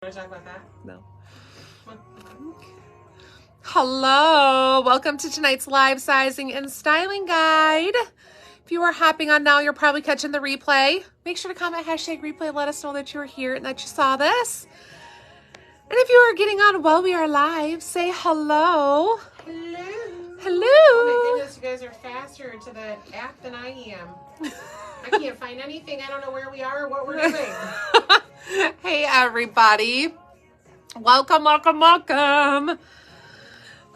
Want to talk about that? No. Hello, welcome to tonight's live sizing and styling guide. If you are hopping on now, you're probably catching the replay. Make sure to comment #replay. Let us know that you were here and that you saw this. And if you are getting on while we are live, say hello. Hello. Hello. Oh my goodness, you guys are faster to the app than I am. I can't find anything. I don't know where we are or what we're doing. Hey everybody. Welcome, welcome, welcome.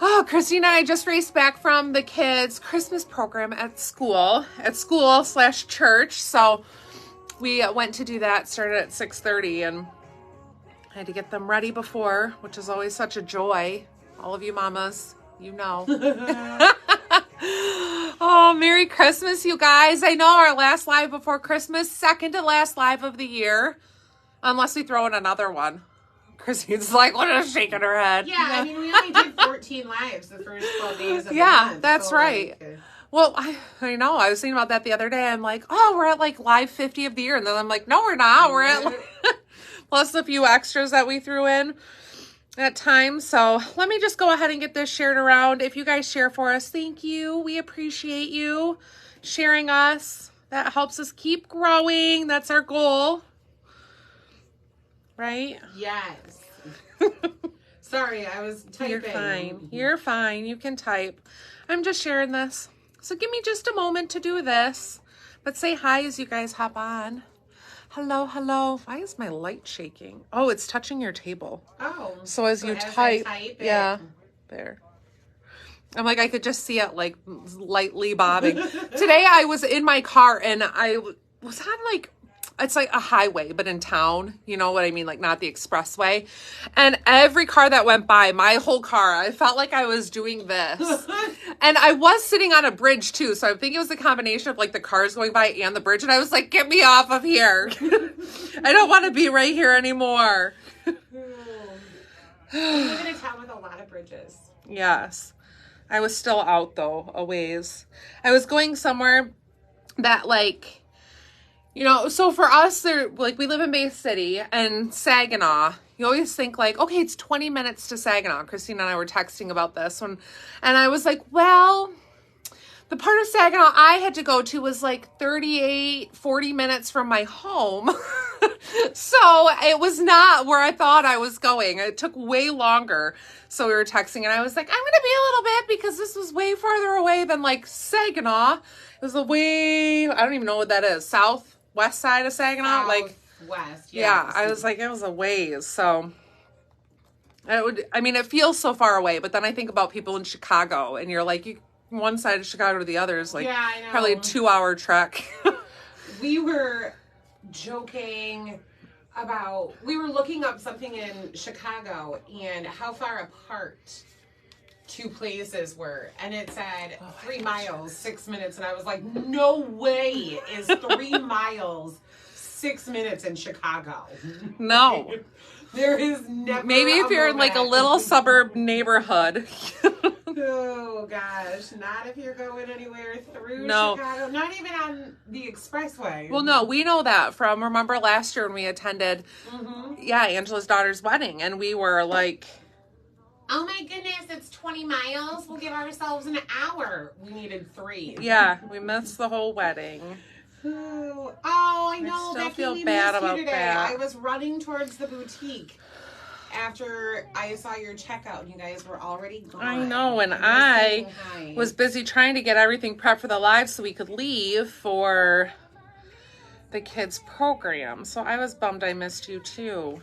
Oh, Christina and I just raced back from the kids' Christmas program at school/church. So we went to do that, started at 6:30, and I had to get them ready before, which is always such a joy. All of you mamas, you know. Oh, Merry Christmas, you guys. I know our last live before Christmas, second to last live of the year, unless we throw in another one. Christine's like, what is shaking her head? Yeah, I mean, we only did 14 lives the first 12 days of the month. That's so right. Well, I know. I was thinking about that the other day. I'm like, oh, we're at like live 50 of the year. And then I'm like, no, we're not. We're at plus a few extras that we threw in at times. So let me just go ahead and get this shared around. If you guys share for us, thank you. We appreciate you sharing us. That helps us keep growing. That's our goal. Right? Yes. Sorry, I was typing. You're fine. You're fine. You can type. I'm just sharing this. So give me just a moment to do this. But say hi as you guys hop on. Hello, hello. Why is my light shaking? Oh, it's touching your table. Oh. So as you type yeah, there. I'm like, I could just see it like lightly bobbing. Today I was in my car and I was on like, it's like a highway, but in town, you know what I mean? Like not the expressway. And every car that went by, my whole car, I felt like I was doing this. And I was sitting on a bridge too. So I think it was a combination of like the cars going by and the bridge. And I was like, get me off of here. I don't want to be right here anymore. We live in a town with a lot of bridges. Yes. I was still out though, a ways. I was going somewhere that like, you know, so for us, like we live in Bay City and Saginaw. You always think like, okay, it's 20 minutes to Saginaw. Christina and I were texting about this one. And I was like, well, the part of Saginaw I had to go to was like 40 minutes from my home. So it was not where I thought I was going. It took way longer. So we were texting and I was like, I'm going to be a little bit because this was way farther away than like Saginaw. It was a way, I don't even know what that is. West side of Saginaw, like west. Yeah, I was like, it was a ways. So it feels so far away, but then I think about people in Chicago and you're like, one side of Chicago to the other is like probably a 2-hour trek. We were joking about, we were looking up something in Chicago and how far apart two places were, and it said 3 miles 6 minutes, and I was like, no way is 3 miles 6 minutes in Chicago. No. There is never maybe if you're in like a little suburb neighborhood. Oh gosh, not if you're going anywhere through Chicago, not even on the expressway. Well, no, we know that from, remember last year when we attended Angela's daughter's wedding, and we were like, oh my goodness, it's 20 miles. We'll give ourselves an hour. We needed 3. Yeah, we missed the whole wedding. Oh, I know. I still Becky, feel we bad missed you about today. that. I was running towards the boutique after I saw your checkout, and you guys were already gone. I know, and I was busy trying to get everything prepped for the live so we could leave for the kids' program. So I was bummed I missed you too.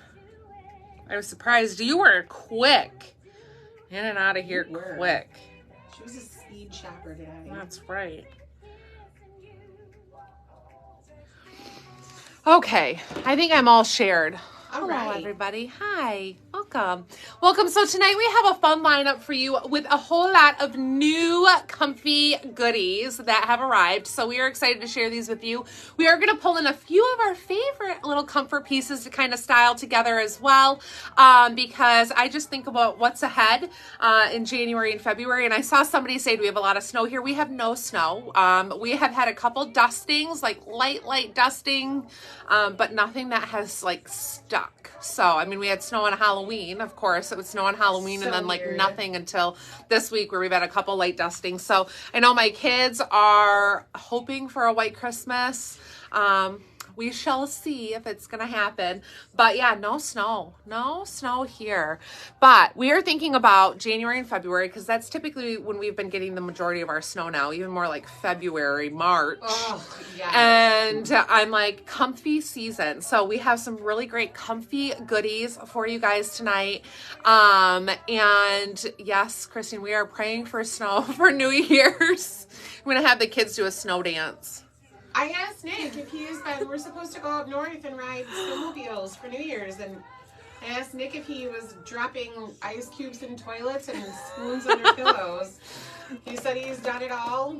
I was surprised. You were quick. In and out of here quick. She was a speed shopper today. That's right. Okay, I think I'm all shared. All Hello, right. everybody. Hi. Welcome. welcome. Welcome. So tonight we have a fun lineup for you with a whole lot of new comfy goodies that have arrived. So we are excited to share these with you. We are going to pull in a few of our favorite little comfort pieces to kind of style together as well, because I just think about what's ahead in January and February. And I saw somebody say, do we have a lot of snow here? We have no snow. We have had a couple dustings, like light dusting, but nothing that has like stuck. So, I mean, we had snow on Halloween, of course. It would snow on Halloween, and then like nothing until this week where we've had a couple light dustings. So I know my kids are hoping for a white Christmas. We shall see if it's going to happen. But yeah, no snow here. But we are thinking about January and February, because that's typically when we've been getting the majority of our snow now, even more like February, March. Oh, yes. And I'm like, comfy season. So we have some really great comfy goodies for you guys tonight. And yes, Christine, we are praying for snow for New Year's. I'm going to have the kids do a snow dance. I asked Nick if we're supposed to go up north and ride snowmobiles for New Year's, and I asked Nick if he was dropping ice cubes in toilets and spoons under pillows. He said he's done it all.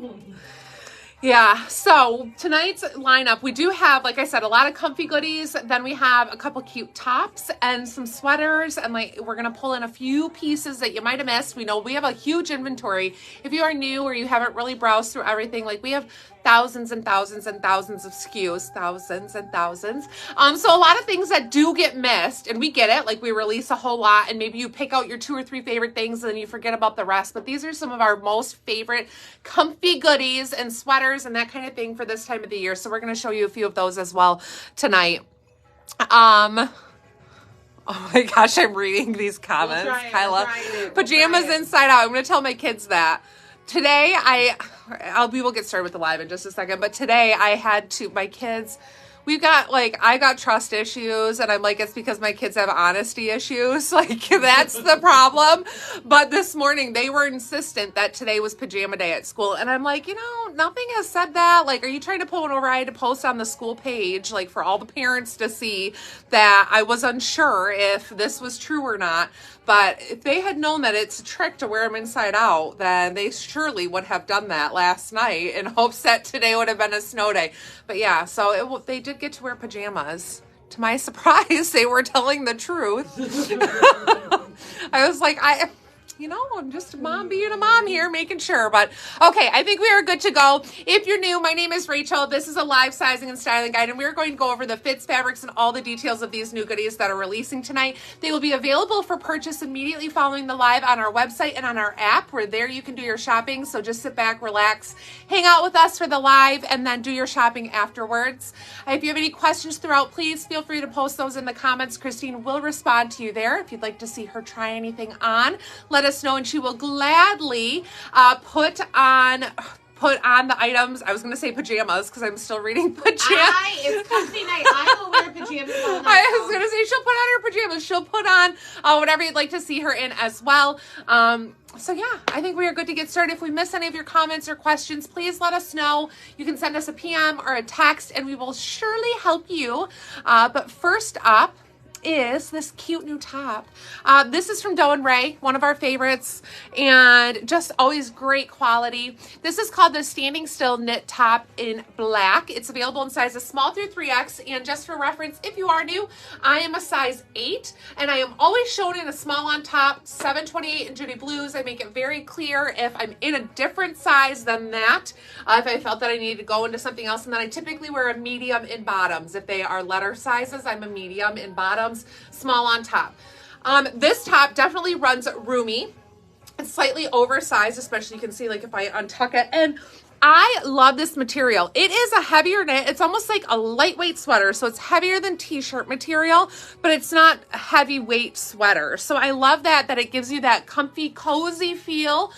Yeah, so tonight's lineup, we do have, like I said, a lot of comfy goodies. Then we have a couple cute tops and some sweaters, and like we're going to pull in a few pieces that you might have missed. We know we have a huge inventory. If you are new or you haven't really browsed through everything, like we have thousands and thousands and thousands of SKUs, thousands and thousands. So a lot of things that do get missed, and we get it, like we release a whole lot, and maybe you pick out your 2 or 3 favorite things and then you forget about the rest. But these are some of our most favorite comfy goodies and sweaters and that kind of thing for this time of the year. So we're going to show you a few of those as well tonight. Oh my gosh, I'm reading these comments, Kyla. Pajamas inside out. I'm going to tell my kids that. Today, we will get started with the live in just a second, but today I had to, my kids, I got trust issues, and I'm like, it's because my kids have honesty issues. Like, that's the problem. But this morning, they were insistent that today was pajama day at school. And I'm like, nothing has said that. Like, are you trying to pull one over? I had to post on the school page, like, for all the parents to see that I was unsure if this was true or not. But if they had known that it's a trick to wear them inside out, then they surely would have done that last night in hopes that today would have been a snow day. But yeah, so they did get to wear pajamas. To my surprise, they were telling the truth. I was like, I'm just a mom being a mom here, making sure. But okay, I think we are good to go. If you're new, my name is Rachel. This is a live sizing and styling guide, and we're going to go over the fits, fabrics, and all the details of these new goodies that are releasing tonight. They will be available for purchase immediately following the live on our website and on our app, where there you can do your shopping. So just sit back, relax, hang out with us for the live, and then do your shopping afterwards. If you have any questions throughout, please feel free to post those in the comments. Christine will respond to you there. If you'd like to see her try anything on, let us know, and she will gladly put on the items. I was going to say pajamas because I'm still reading pajamas. It's comfy night. I will wear pajamas all night. I was going to say she'll put on her pajamas. She'll put on whatever you'd like to see her in as well. So yeah, I think we are good to get started. If we miss any of your comments or questions, please let us know. You can send us a PM or a text, and we will surely help you. But first up is this cute new top. This is from Doe & Ray, one of our favorites, and just always great quality. This is called the Standing Still Knit Top in black. It's available in sizes small through 3X, and just for reference, if you are new, I am a size 8, and I am always shown in a small on top, 728 in Judy Blues. I make it very clear if I'm in a different size than that, if I felt that I needed to go into something else, and then I typically wear a medium in bottoms. If they are letter sizes, I'm a medium in bottoms, small on top. This top definitely runs roomy. It's slightly oversized, especially you can see like if I untuck it, and I love this material. It is a heavier knit. It's almost like a lightweight sweater. So it's heavier than t-shirt material, but it's not a heavyweight sweater. So I love that it gives you that comfy, cozy feel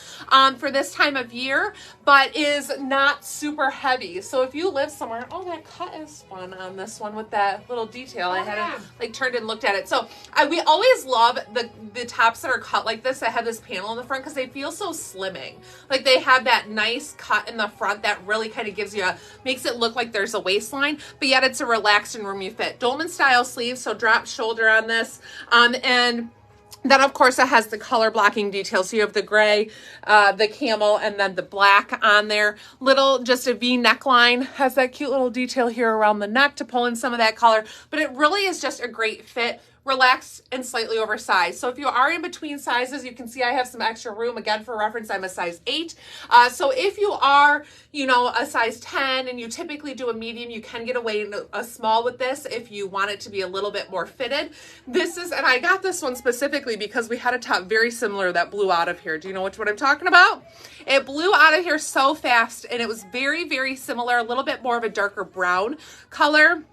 for this time of year, but is not super heavy. So if you live somewhere, that cut is fun on this one with that little detail. I hadn't like turned and looked at it. So we always love the tops that are cut like this that have this panel in the front because they feel so slimming. Like they have that nice cut in the front that really kind of gives you makes it look like there's a waistline, but yet it's a relaxed and roomy fit. Dolman style sleeves, so drop shoulder on this, and Then, of course, it has the color blocking details. So you have the gray, the camel, and then the black on there. Little, just a V neckline. Has that cute little detail here around the neck to pull in some of that color. But it really is just a great fit. Relaxed and slightly oversized. So if you are in between sizes, you can see I have some extra room. Again, for reference, I'm a size 8. So if you are, you know, a size 10 and you typically do a medium, you can get away in a small with this if you want it to be a little bit more fitted. This is, and I got this one specifically because we had a top very similar that blew out of here. Do you know what I'm talking about? It blew out of here so fast, and it was very, very similar, a little bit more of a darker brown color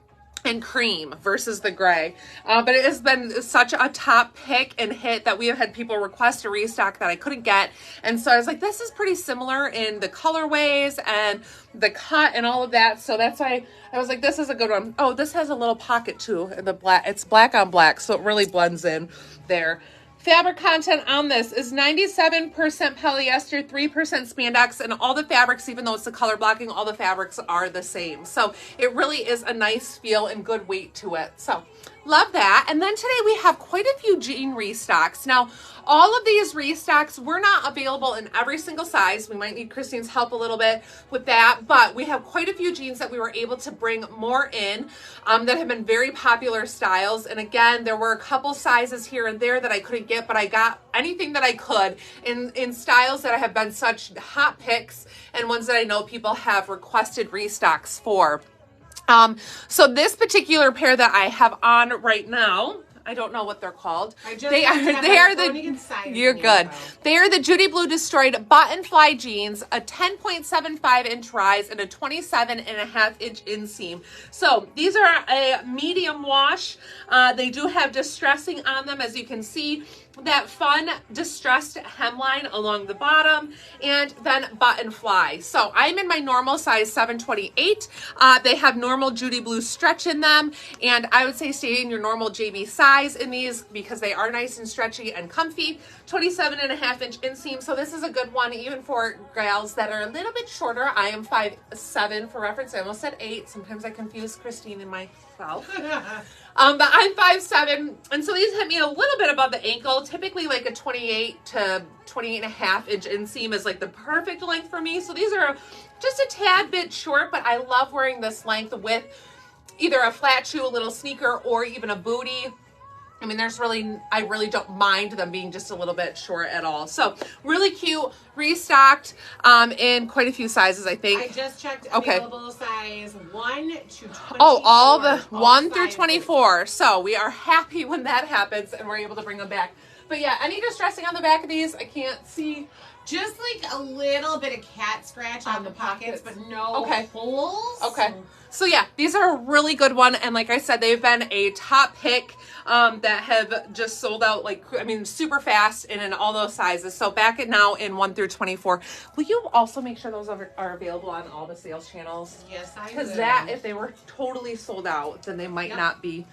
and cream versus the gray. But it has been such a top pick and hit that we have had people request a restock that I couldn't get. And so I was like, this is pretty similar in the colorways and the cut and all of that. So that's why I was like, this is a good one. Oh, this has a little pocket too in the black. It's black on black, so it really blends in there. Fabric content on this is 97% polyester, 3% spandex, and all the fabrics, even though it's the color blocking, all the fabrics are the same. So it really is a nice feel and good weight to it. So love that. And then today we have quite a few jean restocks. Now, all of these restocks were not available in every single size. We might need Christine's help a little bit with that, but we have quite a few jeans that we were able to bring more in that have been very popular styles. And again, there were a couple sizes here and there that I couldn't get, but I got anything that I could in styles that have been such hot picks and ones that I know people have requested restocks for. So this particular pair that I have on right now, I don't know what they're called. They are the, you're good. They are the Judy Blue Destroyed Button Fly Jeans, a 10.75 inch rise and a 27.5 inch inseam. So these are a medium wash. They do have distressing on them, as you can see. That fun distressed hemline along the bottom, and then button fly. So I'm in my normal size 728. They have normal Judy Blue stretch in them, and I would say stay in your normal JB size in these because they are nice and stretchy and comfy. 27.5 inch inseam. So this is a good one even for gals that are a little bit shorter. I am 5'7" for reference. I almost said 8. Sometimes I confuse Christine and myself. But I'm 5'7", and so these hit me a little bit above the ankle. Typically like a 28 to 28.5 inch inseam is like the perfect length for me. So these are just a tad bit short, but I love wearing this length with either a flat shoe, a little sneaker, or even a bootie. I mean, I really don't mind them being just a little bit short at all. So really cute, restocked in quite a few sizes, I think. I just checked available size 1 to 24. Oh, all the 1 through 24. So we are happy when that happens and we're able to bring them back. But yeah, any distressing on the back of these, I can't see. Just like a little bit of cat scratch on the pockets, but no holes. Okay. So yeah, these are a really good one. And like I said, they've been a top pick that have just sold out, like, I mean, super fast and in all those sizes. So back at now in 1 through 24. Will you also make sure those are available on all the sales channels? Yes, I will. Because that, if they were totally sold out, then they might not be.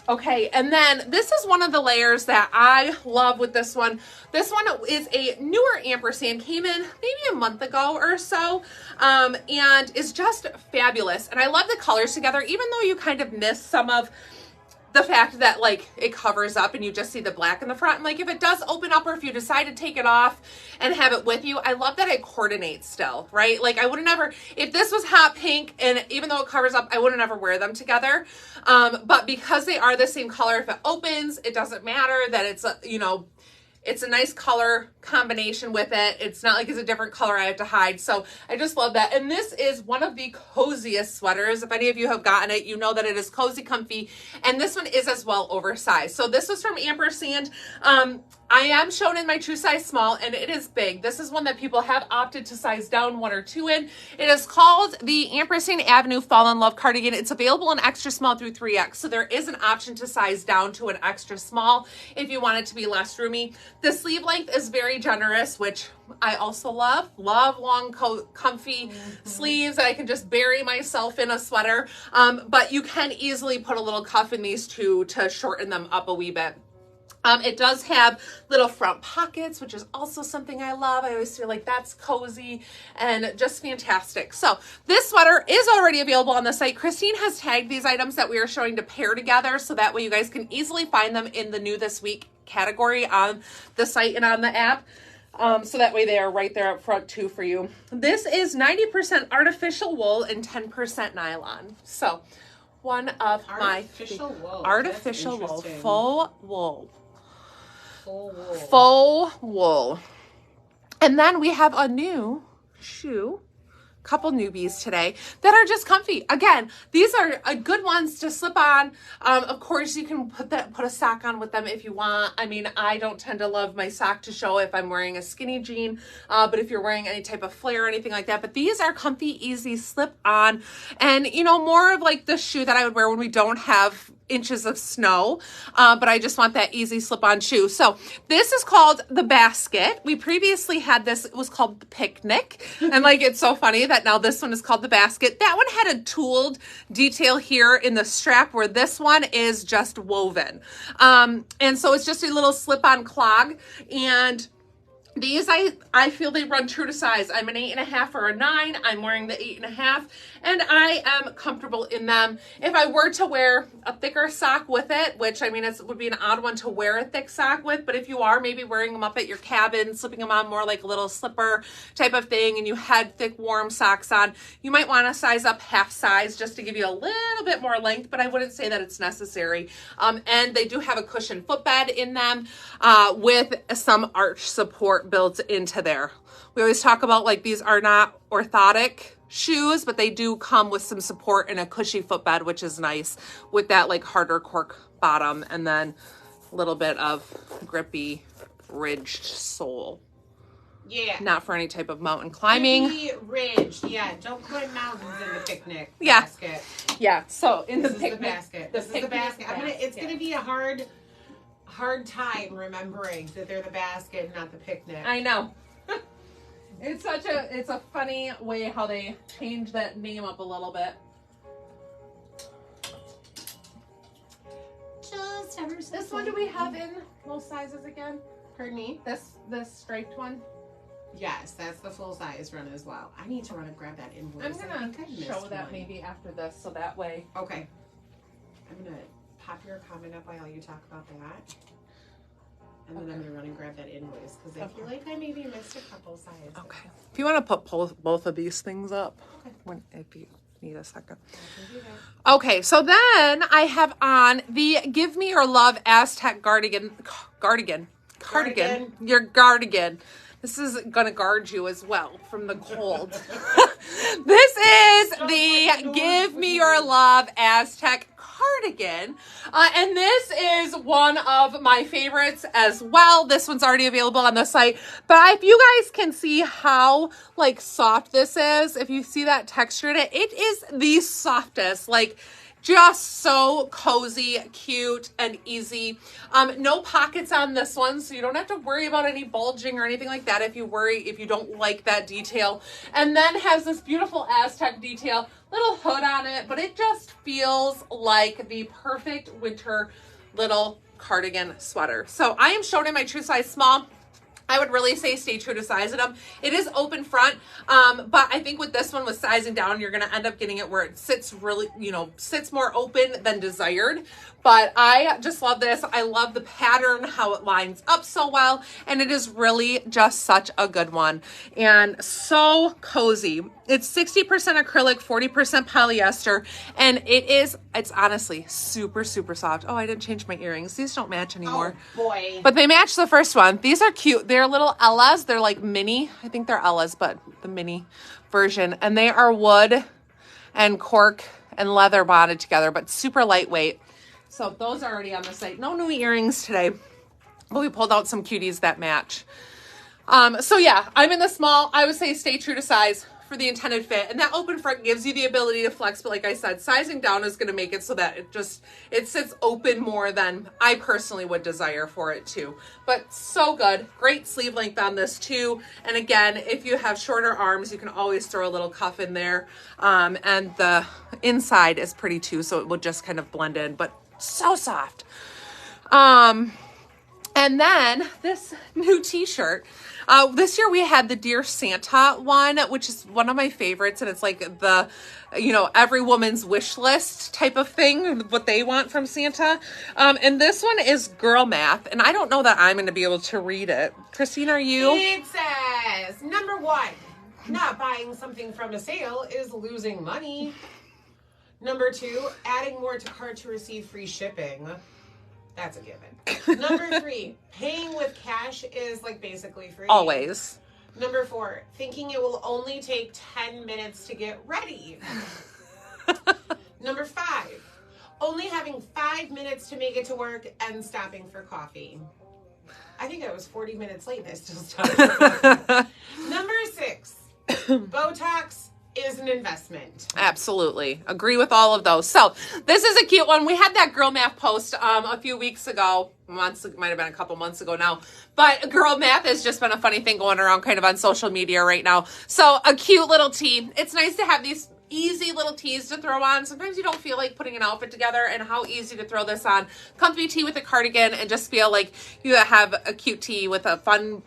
Okay, and then this is one of the layers that I love with this one. This one is a newer ampersand, came in maybe a month ago or so, and is just fabulous. And I love the colors together, even though you kind of miss some of the fact that like it covers up and you just see the black in the front. And like if it does open up or if you decide to take it off and have it with you, I love that it coordinates still, right? Like I would never, if this was hot pink and even though it covers up, I wouldn't never wear them together. But because they are the same color, if it opens, it doesn't matter that it's, you know, it's a nice color combination with it. It's not like it's a different color I have to hide. So I just love that. And this is one of the coziest sweaters. If any of you have gotten it, you know that it is cozy, comfy. And this one is as well oversized. So this was from Ampersand. I am shown in my true size small and it is big. This is one that people have opted to size down 1 or 2 in. It is called the Ampersand Avenue Fall in Love Cardigan. It's available in extra small through 3X. So there is an option to size down to an extra small if you want it to be less roomy. The sleeve length is very generous, which I also love. Love long, comfy sleeves that I can just bury myself in a sweater. But you can easily put a little cuff in these two to shorten them up a wee bit. It does have little front pockets, which is also something I love. I always feel like that's cozy and just fantastic. So this sweater is already available on the site. Christine has tagged these items that we are showing to pair together, so that way you guys can easily find them in the new this week category on the site and on the app. So that way they are right there up front too for you. This is 90% artificial wool and 10% nylon. So one of artificial wool. Artificial wool, full wool. Full wool. Full wool. And then we have a new shoe, couple newbies today that are just comfy. Again, these are good ones to slip on. Of course, you can put a sock on with them if you want. I mean, I don't tend to love my sock to show if I'm wearing a skinny jean, but if you're wearing any type of flare or anything like that. But these are comfy, easy slip on, and you know, more of like the shoe that I would wear when we don't have inches of snow, but I just want that easy slip-on shoe. So this is called the Basket. We previously had this, it was called the Picnic, and like it's so funny that now this one is called the Basket. That one had a tooled detail here in the strap, where this one is just woven, and so it's just a little slip-on clog. And these, I feel they run true to size. I'm an 8.5 or a 9. I'm wearing the 8.5, and I am comfortable in them. If I were to wear a thicker sock with it, which I mean, it would be an odd one to wear a thick sock with, but if you are maybe wearing them up at your cabin, slipping them on more like a little slipper type of thing, and you had thick warm socks on, you might want to size up half size just to give you a little bit more length, but I wouldn't say that it's necessary. And they do have a cushioned footbed in them with some arch support built into there. We always talk about like these are not orthotic shoes, but they do come with some support and a cushy footbed, which is nice with that like harder cork bottom and then a little bit of grippy ridged sole. Yeah. Not for any type of mountain climbing. Grippy ridged. Yeah. Don't put mountains in the picnic yeah. basket. Yeah. So in this the is picnic, the basket. This is the basket. It's gonna be a hard time remembering that they're the basket, not the picnic. I know. It's a funny way how they change that name up a little bit. Just ever so This one, do we have in most sizes again? Pardon me? This striped one? Yes, that's the full size run as well. I need to run and grab that invoice. I'm gonna show that maybe after this, so that way. Okay. I'm gonna pop your comment up while you talk about that. And then I'm going to run and grab that invoice because I feel like I maybe missed a couple sizes. Okay. If you want to put both of these things up, if you need a second. Okay, so then I have on the Give Me Your Love Aztec cardigan. Your cardigan. This is going to guard you as well from the cold. This is the Give Me Your Love Aztec cardigan. And this is one of my favorites as well. This one's already available on the site. But if you guys can see how like soft this is, if you see that texture in it, it is the softest. Like just so cozy, cute, and easy. No pockets on this one, so you don't have to worry about any bulging or anything like that if you don't like that detail. And then has this beautiful Aztec detail, little hood on it, but it just feels like the perfect winter little cardigan sweater. So I am showing in my true size small. I would really say stay true to size in them. It is open front, but I think with this one, with sizing down, you're going to end up getting it where it sits really, sits more open than desired. But I just love this. I love the pattern, how it lines up so well, and it is really just such a good one and so cozy. It's 60% acrylic, 40% polyester, and it's honestly super, super soft. Oh, I didn't change my earrings. These don't match anymore. Oh, boy. But they match the first one. These are cute. They're little Ellas. They're like mini. I think they're Ellas, but the mini version. And they are wood and cork and leather bonded together, but super lightweight. So those are already on the site. No new earrings today, but we pulled out some cuties that match. So yeah, I'm in the small. I would say stay true to size for the intended fit. And that open front gives you the ability to flex. But like I said, sizing down is going to make it so that it sits open more than I personally would desire for it to. But so good. Great sleeve length on this too. And again, if you have shorter arms, you can always throw a little cuff in there. And the inside is pretty too, so it will just kind of blend in, but so soft. And then this new t-shirt. This year we had the Dear Santa one, which is one of my favorites. And it's like the, every woman's wish list type of thing, what they want from Santa. And this one is Girl Math. And I don't know that I'm going to be able to read it. Christine, are you? It says, number 1, not buying something from a sale is losing money. Number 2, adding more to cart to receive free shipping. That's a given. Number 3, paying with cash is like basically free. Always. Number 4, thinking it will only take 10 minutes to get ready. Number 5, only having 5 minutes to make it to work and stopping for coffee. I think I was 40 minutes late and I still stopped for coffee. Number 6, Botox is an investment. Absolutely. Agree with all of those. So this is a cute one. We had that Girl Math post a few weeks ago. Might have been a couple months ago now. But Girl Math has just been a funny thing going around kind of on social media right now. So a cute little tee. It's nice to have these easy little tees to throw on. Sometimes you don't feel like putting an outfit together, and how easy to throw this on. Comfy tee with a cardigan and just feel like you have a cute tee with a fun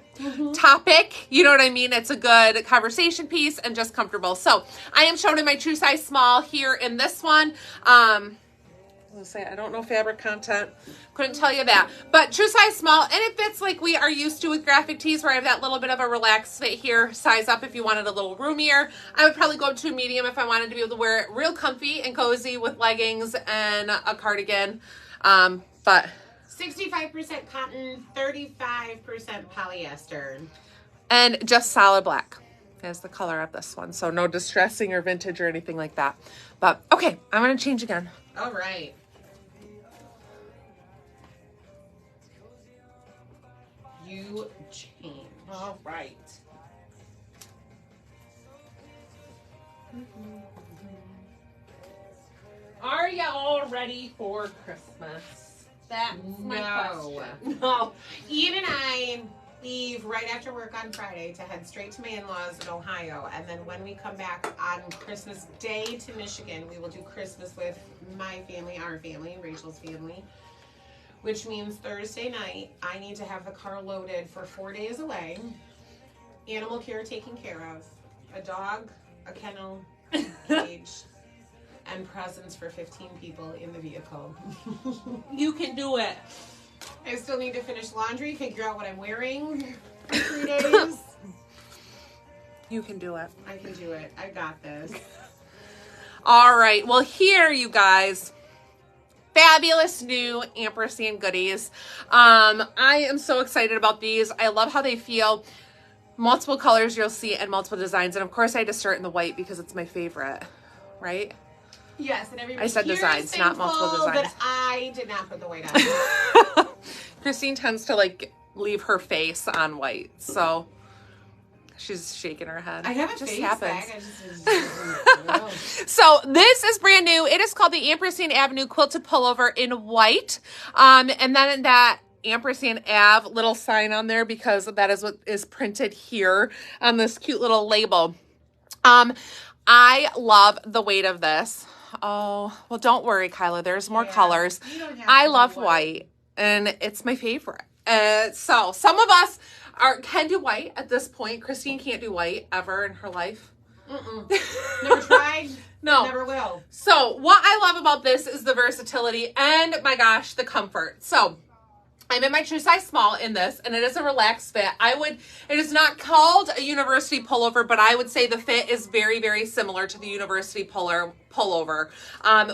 topic. You know what I mean? It's a good conversation piece and just comfortable. So I am shown in my true size small here in this one. I don't know fabric content. Couldn't tell you that. But true size small, and it fits like we are used to with graphic tees, where I have that little bit of a relaxed fit here. Size up if you wanted a little roomier. I would probably go up to a medium if I wanted to be able to wear it real comfy and cozy with leggings and a cardigan. But 65% cotton, 35% polyester. And just solid black is the color of this one. So no distressing or vintage or anything like that. But okay, I'm going to change again. All right. You change. All right. Are you all ready for Christmas? That's my question. No. Ian and I leave right after work on Friday to head straight to my in-laws in Ohio. And then when we come back on Christmas Day to Michigan, we will do Christmas with my family, our family, Rachel's family. Which means Thursday night, I need to have the car loaded for 4 days away. Animal care taken care of. A dog, a kennel, cage, and presents for 15 people in the vehicle. You can do it. I still need to finish laundry, figure out what I'm wearing for 3 days. You can do it. I can do it. I got this. All right. Well, here, you guys. Fabulous new ampersand goodies. I am so excited about these. I love how they feel. Multiple colors you'll see and multiple designs. And of course I had to start in the white because it's my favorite, right? Yes, and everybody I said designs, not multiple designs. But I did not put the white on. Christine tends to like leave her face on white, so she's shaking her head. I have a just face happens. bag. So this is brand new. It is called the Ampersand Avenue Quilted Pullover in white. And then that Ampersand Ave little sign on there because that is what is printed here on this cute little label. I love the weight of this. Oh, well, don't worry, Kyla. There's more colors. I love white, and it's my favorite. So some of us can do white at this point. Christine can't do white ever in her life. Never tried. No. Never will. So what I love about this is the versatility and, my gosh, the comfort. So I'm in my true size small in this, and it is a relaxed fit. It is not called a university pullover, but I would say the fit is very, very similar to the university pullover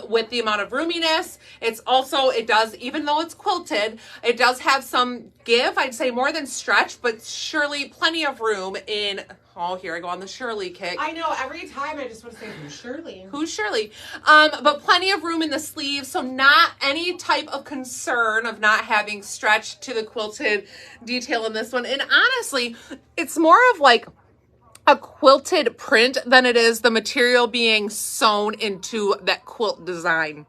with the amount of roominess. It does, even though it's quilted, it does have some give, I'd say more than stretch, but surely plenty of room in, oh, here I go on the Shirley kick. I know, every time I just want to say, who's Shirley? Who's Shirley? But plenty of room in the sleeves, so not any type of concern of not having stretch to the quilted detail in this one. And honestly, it's more of like a quilted print than it is the material being sewn into that quilt design,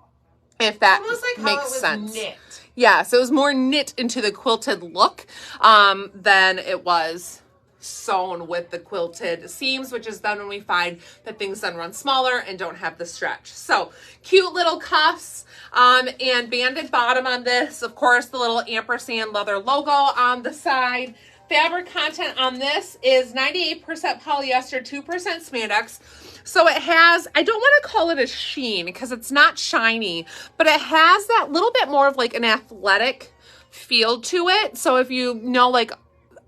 if that almost like makes how it was sense. Knit. Yeah, so it was more knit into the quilted look than it was sewn with the quilted seams, which is then when we find that things then run smaller and don't have the stretch. So cute little cuffs and banded bottom on this. Of course, the little ampersand leather logo on the side. Fabric content on this is 98% polyester, 2% spandex. So it has, I don't want to call it a sheen because it's not shiny, but it has that little bit more of like an athletic feel to it. So if you know, like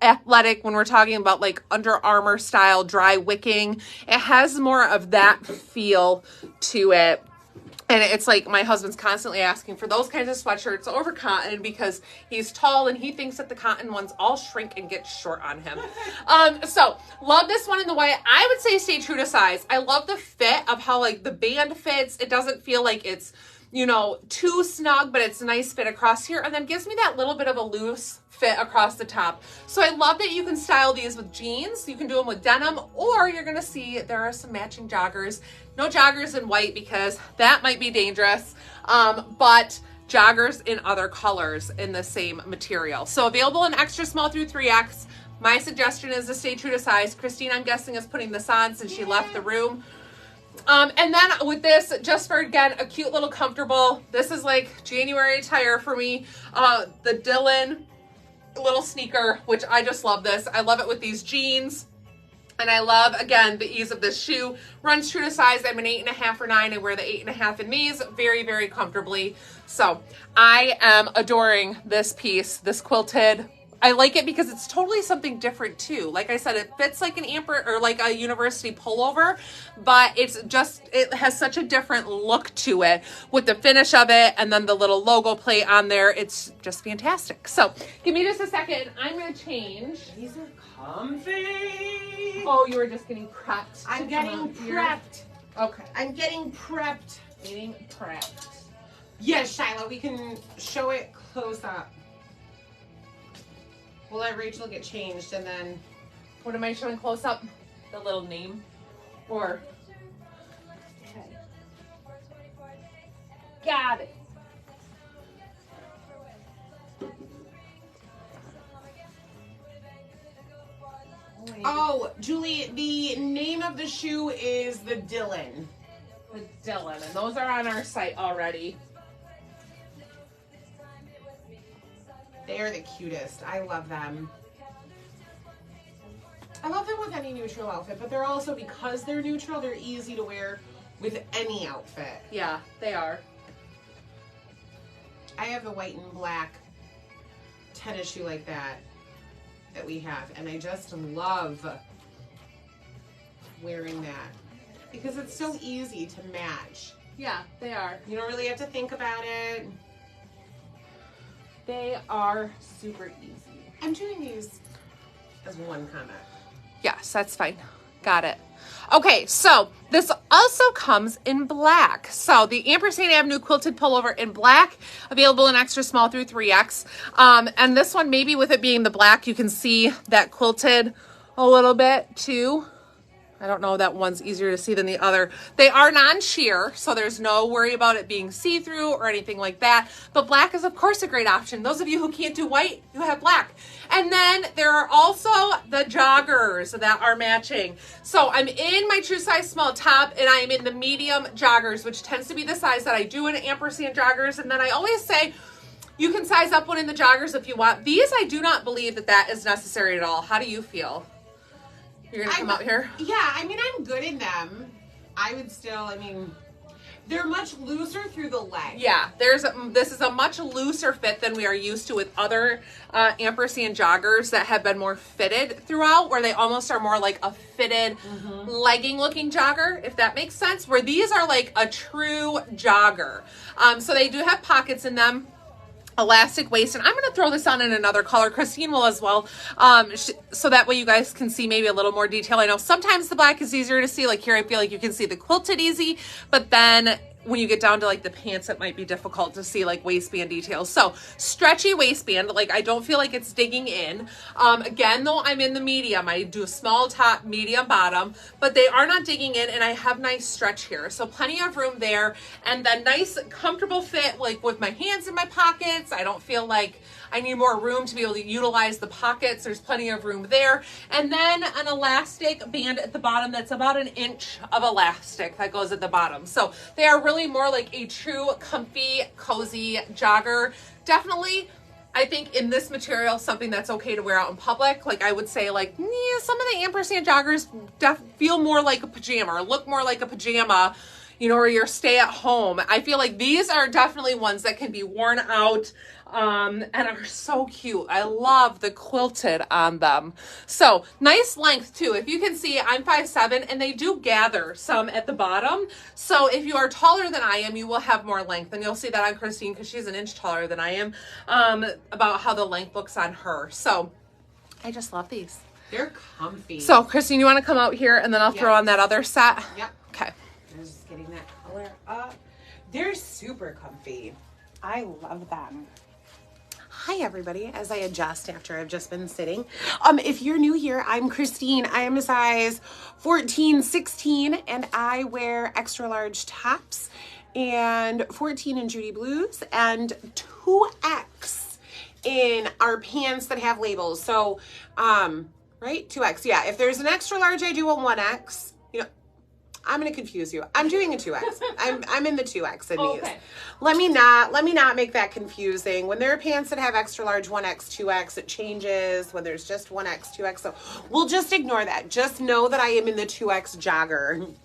athletic, when we're talking about like Under Armour style dry wicking, it has more of that feel to it. And it's like my husband's constantly asking for those kinds of sweatshirts over cotton because he's tall and he thinks that the cotton ones all shrink and get short on him. So love this one in the white. I would say stay true to size. I love the fit of how like the band fits. It doesn't feel like it's, you know, too snug, but it's a nice fit across here. And then gives me that little bit of a loose fit across the top. So I love that you can style these with jeans. You can do them with denim, or you're going to see there are some matching joggers. No joggers in white because that might be dangerous, but joggers in other colors in the same material. So available in extra small through 3X. My suggestion is to stay true to size. Christine, I'm guessing, is putting this on since she left the room. And then with this, just for, again, a cute little comfortable, this is like January attire for me. The Dylan little sneaker, which I just love this. I love it with these jeans. And I love, again, the ease of this shoe. Runs true to size. I'm an 8.5 or 9. I wear the 8.5 in these very, very comfortably. So I am adoring this piece, this quilted. I like it because it's totally something different too. Like I said, it fits like an amper or like a university pullover, but it's just, it has such a different look to it with the finish of it and then the little logo plate on there. It's just fantastic. So give me just a second. I'm going to change. These are comfy. Oh, you were just getting prepped. I'm getting prepped. Okay. I'm getting prepped. Getting prepped. Yes, Shiloh, we can show it close up. We'll let Rachel get changed and then... What am I showing close up? The little name? Or... Okay. Got it. Oh, Julie, the name of the shoe is the Dylan. The Dylan, and those are on our site already. They are the cutest. I love them. I love them with any neutral outfit, but they're also, because they're neutral, they're easy to wear with any outfit. Yeah, they are. I have the white and black tennis shoe like that we have, and I just love wearing that because it's so easy to match. Yeah, they are. You don't really have to think about it. They are super easy. I'm doing these as one comment. Yes, that's fine. Got it. Okay, so this also comes in black. So the Ampersand Avenue quilted pullover in black, available in extra small through 3X. And this one, maybe with it being the black, you can see that quilted a little bit too. I don't know, that one's easier to see than the other. They are non-sheer, so there's no worry about it being see-through or anything like that. But black is, of course, a great option. Those of you who can't do white, you have black. And then there are also the joggers that are matching. So I'm in my true size small top, and I'm in the medium joggers, which tends to be the size that I do in ampersand joggers. And then I always say, you can size up one in the joggers if you want. These, I do not believe that that is necessary at all. How do you feel? You're gonna come out here? Yeah, I mean, I'm good in them. I would still, I mean, they're much looser through the leg. Yeah, this is a much looser fit than we are used to with other ampersand joggers that have been more fitted throughout, where they almost are more like a fitted legging looking jogger, if that makes sense, where these are like a true jogger. So they do have pockets in them. Elastic waist, and I'm going to throw this on in another color. Christine will as well, so that way you guys can see maybe a little more detail. I know sometimes the black is easier to see, like here I feel like you can see the quilted easy, but then when you get down to like the pants, it might be difficult to see like waistband details. So stretchy waistband, like I don't feel like it's digging in. Again, though, I'm in the medium. I do a small top, medium bottom, but they are not digging in, and I have nice stretch here. So plenty of room there, and then nice comfortable fit, like with my hands in my pockets. I don't feel like I need more room to be able to utilize the pockets. There's plenty of room there. And then an elastic band at the bottom that's about an inch of elastic that goes at the bottom. So they are really more like a true comfy, cozy jogger. Definitely, I think in this material, something that's okay to wear out in public. Like I would say like, some of the ampersand joggers feel more like a pajama or look more like a pajama, you know, or your stay at home. I feel like these are definitely ones that can be worn out and are so cute. I love the quilted on them. So nice length too. If you can see, I'm 5'7", and they do gather some at the bottom. So if you are taller than I am, you will have more length, and you'll see that on Christine because she's an inch taller than I am, about how the length looks on her. So I just love these. They're comfy. So Christine, you want to come out here and then I'll throw on that other set? Yep. Okay. I'm just getting that color up. They're super comfy. I love them. Hi everybody, as I adjust after I've just been sitting. If you're new here, I'm Christine. I am a size 14, 16, and I wear extra large tops and 14 in Judy Blues and 2X in our pants that have labels. So, right, 2X. Yeah, if there's an extra large, I do a 1X. You know, I'm gonna confuse you. I'm doing a 2X. I'm in the 2X in these. Okay. Let me not make that confusing. When there are pants that have extra large 1X, 2X, it changes. When there's just 1X, 2X, so we'll just ignore that. Just know that I am in the 2X jogger.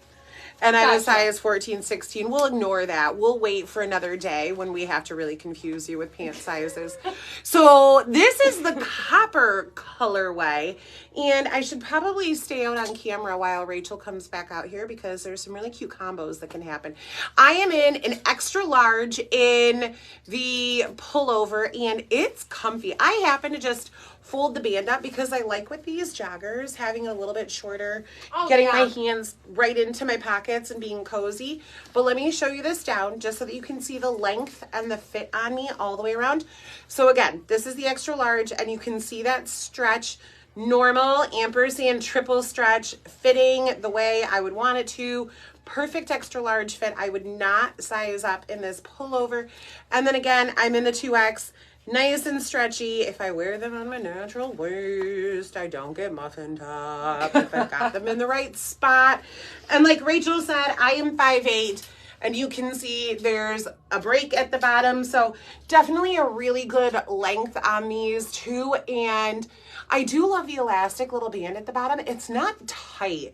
And I'm a size 14, 16. We'll ignore that. We'll wait for another day when we have to really confuse you with pant sizes. So this is the copper colorway. And I should probably stay out on camera while Rachel comes back out here because there's some really cute combos that can happen. I am in an extra large in the pullover and it's comfy. I happen to just fold the band up because I like with these joggers having it a little bit shorter, getting my hands right into my pockets and being cozy. But let me show you this down just so that you can see the length and the fit on me all the way around. So again, this is the extra large and you can see that stretch, normal, ampersand, triple stretch, fitting the way I would want it to. Perfect extra large fit. I would not size up in this pullover. And then again, I'm in the 2X. Nice and stretchy. If I wear them on my natural waist, I don't get muffin top. If I've got them in the right spot. And like Rachel said, I am 5'8", and you can see there's a break at the bottom. So definitely a really good length on these too. And I do love the elastic little band at the bottom. It's not tight.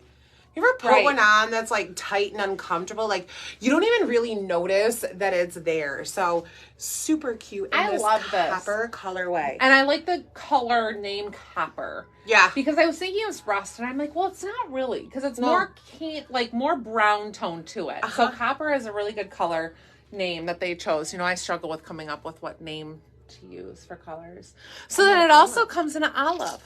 You ever put one on that's like tight and uncomfortable? Like you don't even really notice that it's there. So super cute in this copper colorway. And I like the color name copper. Yeah. Because I was thinking it was rust and I'm like, well, it's not really because it's more brown tone to it. So copper is a really good color name that they chose. You know, I struggle with coming up with what name to use for colors. So then it also comes in an olive.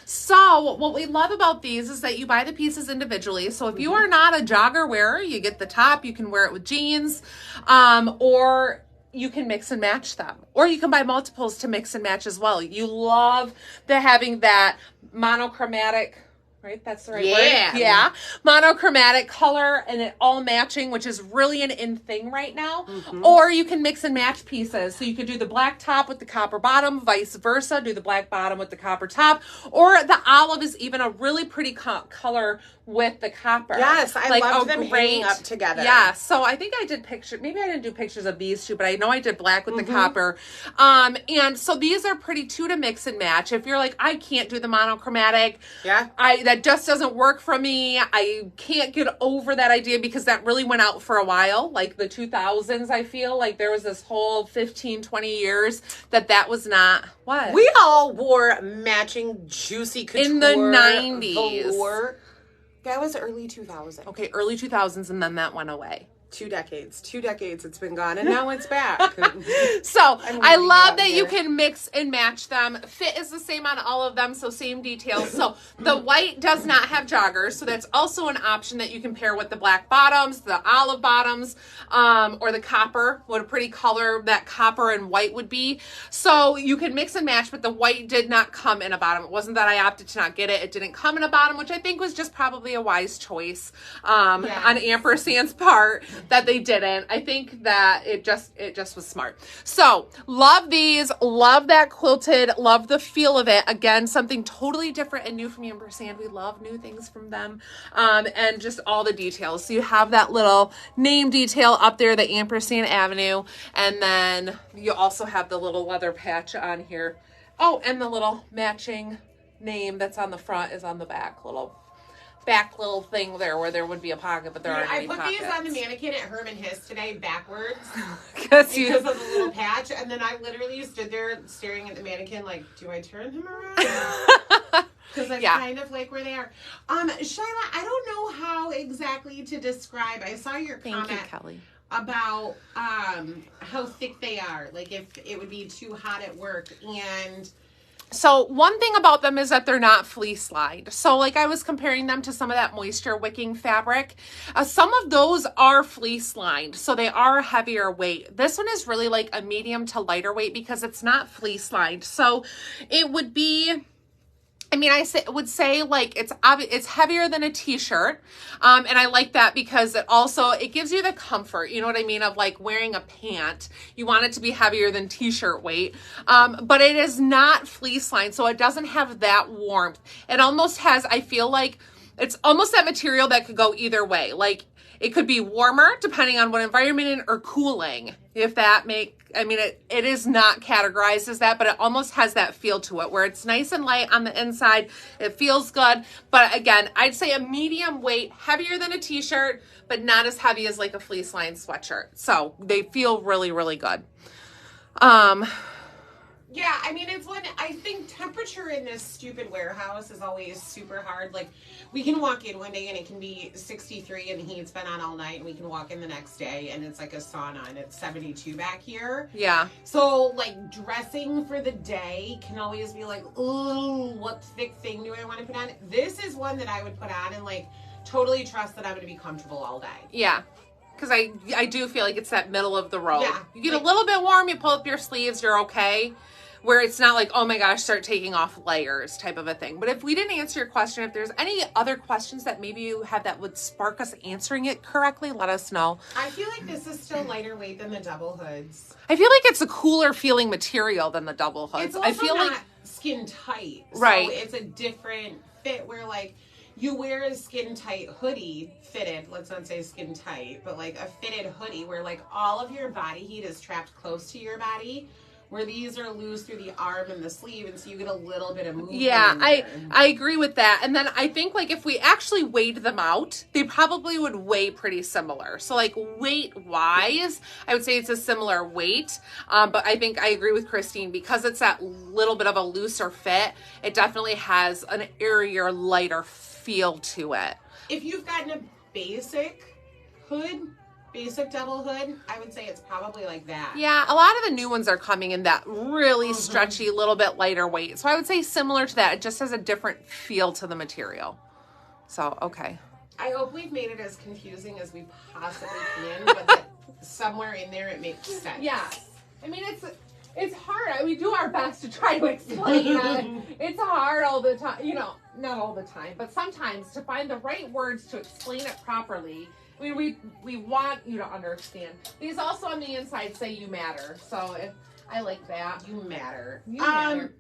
So what we love about these is that you buy the pieces individually. So if you are not a jogger wearer, you get the top, you can wear it with jeans, or you can mix and match them, or you can buy multiples to mix and match as well. You love having that monochromatic, right? That's the right word. Yeah. Monochromatic color and it all matching, which is really an in thing right now. Or you can mix and match pieces. So you could do the black top with the copper bottom, vice versa, do the black bottom with the copper top, or the olive is even a really pretty color with the copper. Yes, I love them hanging up together. Yeah, so I think I did pictures. Maybe I didn't do pictures of these two, but I know I did black with the copper. And so these are pretty too to mix and match. If you're like, I can't do the monochromatic. Yeah. That just doesn't work for me. I can't get over that idea because that really went out for a while. Like the 2000s, I feel like there was this whole 15, 20 years that was not. What? We all wore matching juicy couture. In the 90s. Velour. That was early 2000s. Okay, early 2000s, and then that went away. 2 decades. 2 decades it's been gone, and now it's back. So I love that you can mix and match them. Fit is the same on all of them, so same details. So the white does not have joggers, so that's also an option that you can pair with the black bottoms, the olive bottoms, or the copper. What a pretty color that copper and white would be. So you can mix and match, but the white did not come in a bottom. It wasn't that I opted to not get it. It didn't come in a bottom, which I think was just probably a wise choice on Ampersand's part. that they didn't. I think that it just was smart. So love these, love that quilted, love the feel of it. Again, something totally different and new from Ampersand. We love new things from them. And just all the details. So you have that little name detail up there, the Ampersand Avenue. And then you also have the little leather patch on here. Oh, and the little matching name that's on the front is on the back little thing there where there would be a pocket, but there aren't any pockets. I put these on the mannequin at Herman Hiss today backwards because of the little patch, and then I literally stood there staring at the mannequin like, do I turn him around? Because I kind of like where they are. Shyla, I don't know how exactly to describe. I saw your comment. Thank you, Kelly. About how thick they are, like if it would be too hot at work. And so one thing about them is that they're not fleece lined. So like I was comparing them to some of that moisture wicking fabric. Some of those are fleece lined, so they are heavier weight. This one is really like a medium to lighter weight because it's not fleece lined. So it would be, I mean, would say like it's heavier than a t-shirt. And I like that because it gives you the comfort, you know what I mean? Of like wearing a pant. You want it to be heavier than t-shirt weight. But it is not fleece lined. So it doesn't have that warmth. It almost has, I feel like it's almost that material that could go either way. Like it could be warmer depending on what environment in, or cooling. If that it is not categorized as that, but it almost has that feel to it where it's nice and light on the inside. It feels good. But again, I'd say a medium weight, heavier than a t-shirt, but not as heavy as like a fleece lined sweatshirt. So they feel really, really good. Yeah, I mean, it's when I think temperature in this stupid warehouse is always super hard. Like, we can walk in one day and it can be 63 and the heat's been on all night, and we can walk in the next day and it's like a sauna and it's 72 back here. Yeah. So, like, dressing for the day can always be like, ooh, what thick thing do I want to put on? This is one that I would put on and, like, totally trust that I'm going to be comfortable all day. Yeah. Because I do feel like it's that middle of the road. Yeah. You get a little bit warm, you pull up your sleeves, you're okay. Where it's not like, oh my gosh, start taking off layers type of a thing. But if we didn't answer your question, if there's any other questions that maybe you have that would spark us answering it correctly, let us know. I feel like this is still lighter weight than the double hoods. I feel like it's a cooler feeling material than the double hoods. It's also I feel not like skin tight. Right. So it's a different fit where like you wear a skin tight hoodie fitted, let's not say skin tight, but like a fitted hoodie where like all of your body heat is trapped close to your body. Where these are loose through the arm and the sleeve, and so you get a little bit of movement. Yeah, I agree with that. And then I think like if we actually weighed them out, they probably would weigh pretty similar. So like weight wise, I would say it's a similar weight. But I think I agree with Christine because it's that little bit of a looser fit. It definitely has an airier, lighter feel to it. If you've gotten a basic hood, basic double hood, I would say it's probably like that. Yeah, a lot of the new ones are coming in that really stretchy, little bit lighter weight. So I would say similar to that. It just has a different feel to the material. So, okay. I hope we've made it as confusing as we possibly can, but that somewhere in there it makes sense. Yeah. I mean, it's hard. We do our best to try to explain it. It's hard all the time. You know, not all the time, but sometimes to find the right words to explain it properly. I mean, we want you to understand. These also on the inside say you matter. So I like that. You matter. You matter.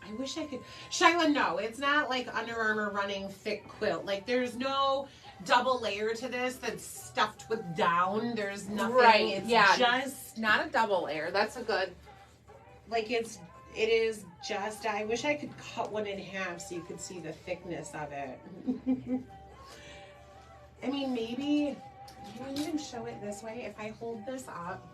I wish I could. Shyla, no, it's not like Under Armour running thick quilt. Like there's no double layer to this that's stuffed with down. There's nothing. Right. It's just not a double layer. That's a good. Like it is just. I wish I could cut one in half so you could see the thickness of it. I mean, maybe, can I even show it this way? If I hold this up,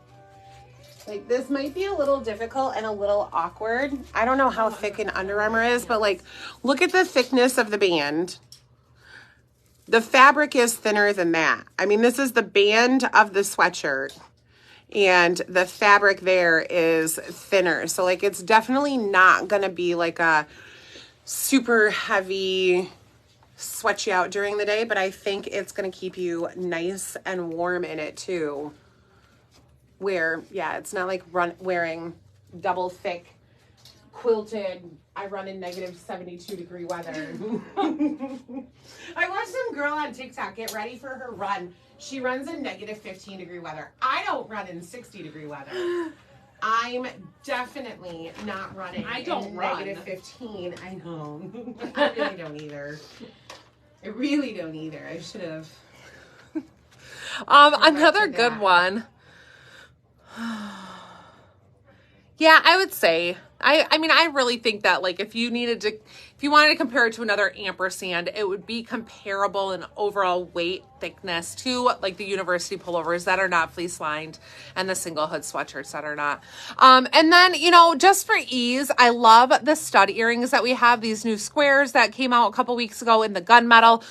like this might be a little difficult and a little awkward. I don't know how thick an Under Armour is, but like, look at the thickness of the band. The fabric is thinner than that. I mean, this is the band of the sweatshirt and the fabric there is thinner. So like, it's definitely not gonna be like a super heavy sweat you out during the day, but I think it's going to keep you nice and warm in it too. Where, yeah, it's not like wearing double thick quilted. I run in negative 72 degree weather. I watched some girl on TikTok get ready for her run. She runs in negative 15 degree weather. I don't run in 60 degree weather. I'm definitely not running. I don't in run. negative 15. I know. I really don't either. I really don't either. I should have. Another good one. Yeah, I would say, I mean, I really think that, like, if you wanted to compare it to another ampersand, it would be comparable in overall weight, thickness to, like, the university pullovers that are not fleece lined and the single hood sweatshirts that are not. And then, you know, just for ease, I love the stud earrings that we have, these new squares that came out a couple weeks ago in the gunmetal.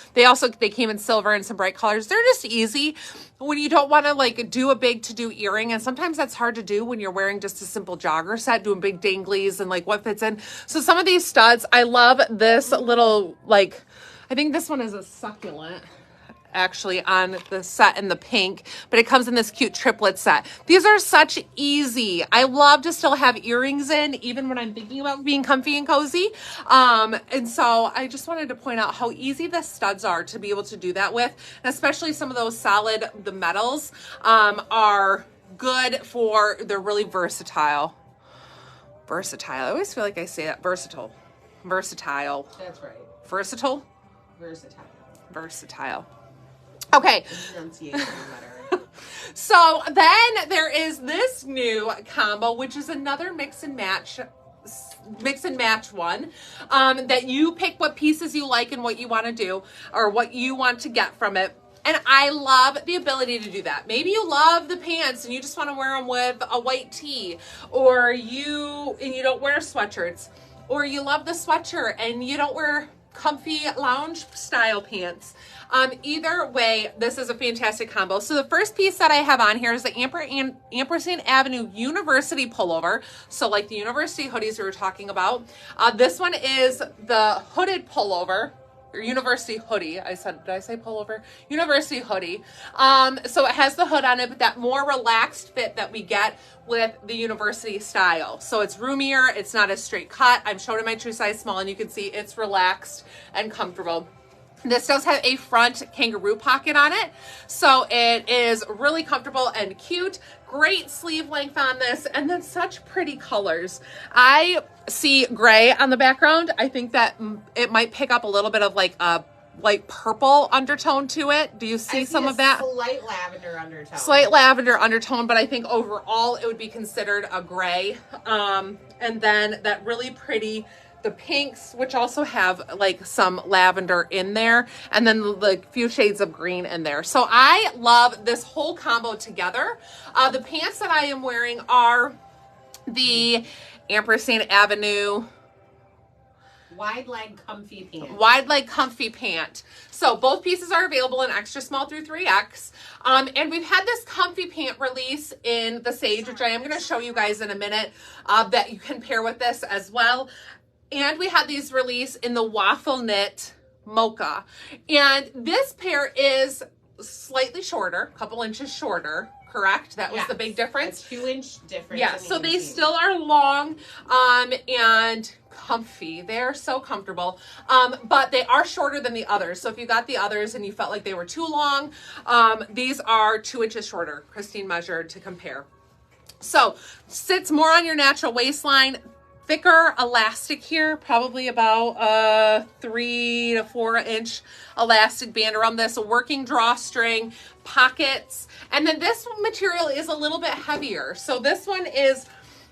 They came in silver and some bright colors. They're just easy when you don't want to, like, do a big to-do earring. And sometimes that's hard to do when you're wearing just a simple jogger set, doing big danglies and, like, what fits in. So some of these studs, I love this little, like, I think this one is a succulent, actually, on the set in the pink, but it comes in this cute triplet set. These are such easy. I love to still have earrings in, even when I'm thinking about being comfy and cozy. And so I just wanted to point out how easy the studs are to be able to do that with, and especially some of those the metals are good for, they're really versatile. I always feel like I say that, versatile. That's right. Versatile. Okay. So then there is this new combo, which is another mix and match one, that you pick what pieces you like and what you want to do or what you want to get from it. And I love the ability to do that. Maybe you love the pants and you just want to wear them with a white tee, or you don't wear sweatshirts, or you love the sweatshirt and you don't wear comfy lounge style pants. Either way, this is a fantastic combo. So the first piece that I have on here is the Ampersand Avenue University pullover. So like the university hoodies we were talking about. This one is the hooded pullover. Or university hoodie. Did I say pullover? University hoodie. So it has the hood on it, but that more relaxed fit that we get with the university style. So it's roomier, it's not a straight cut. I'm showing in my true size small and you can see it's relaxed and comfortable. This does have a front kangaroo pocket on it, so it is really comfortable and cute. Great sleeve length on this, and then such pretty colors. I see gray on the background. I think that it might pick up a little bit of like a light purple undertone to it. Do you see some of that? Slight lavender undertone. Slight lavender undertone, but I think overall it would be considered a gray. And then that really pretty, the pinks, which also have like some lavender in there, and then the few shades of green in there. So I love this whole combo together. The pants that I am wearing are the Ampersand Avenue wide leg comfy pant. So both pieces are available in extra small through 3X. And we've had this comfy pant release in the Sage, which I am going to show you guys in a minute, that you can pair with this as well. And we had these release in the waffle knit mocha. And this pair is slightly shorter, a couple inches shorter, correct? That was the big difference. A 2-inch difference. Yeah, so they still are long and comfy. They're so comfortable, but they are shorter than the others. So if you got the others and you felt like they were too long, these are 2 inches shorter. Christine measured to compare. So sits more on your natural waistline. Thicker elastic here, probably about a 3 to 4 inch elastic band around this, a working drawstring, pockets, and then this material is a little bit heavier. So this one is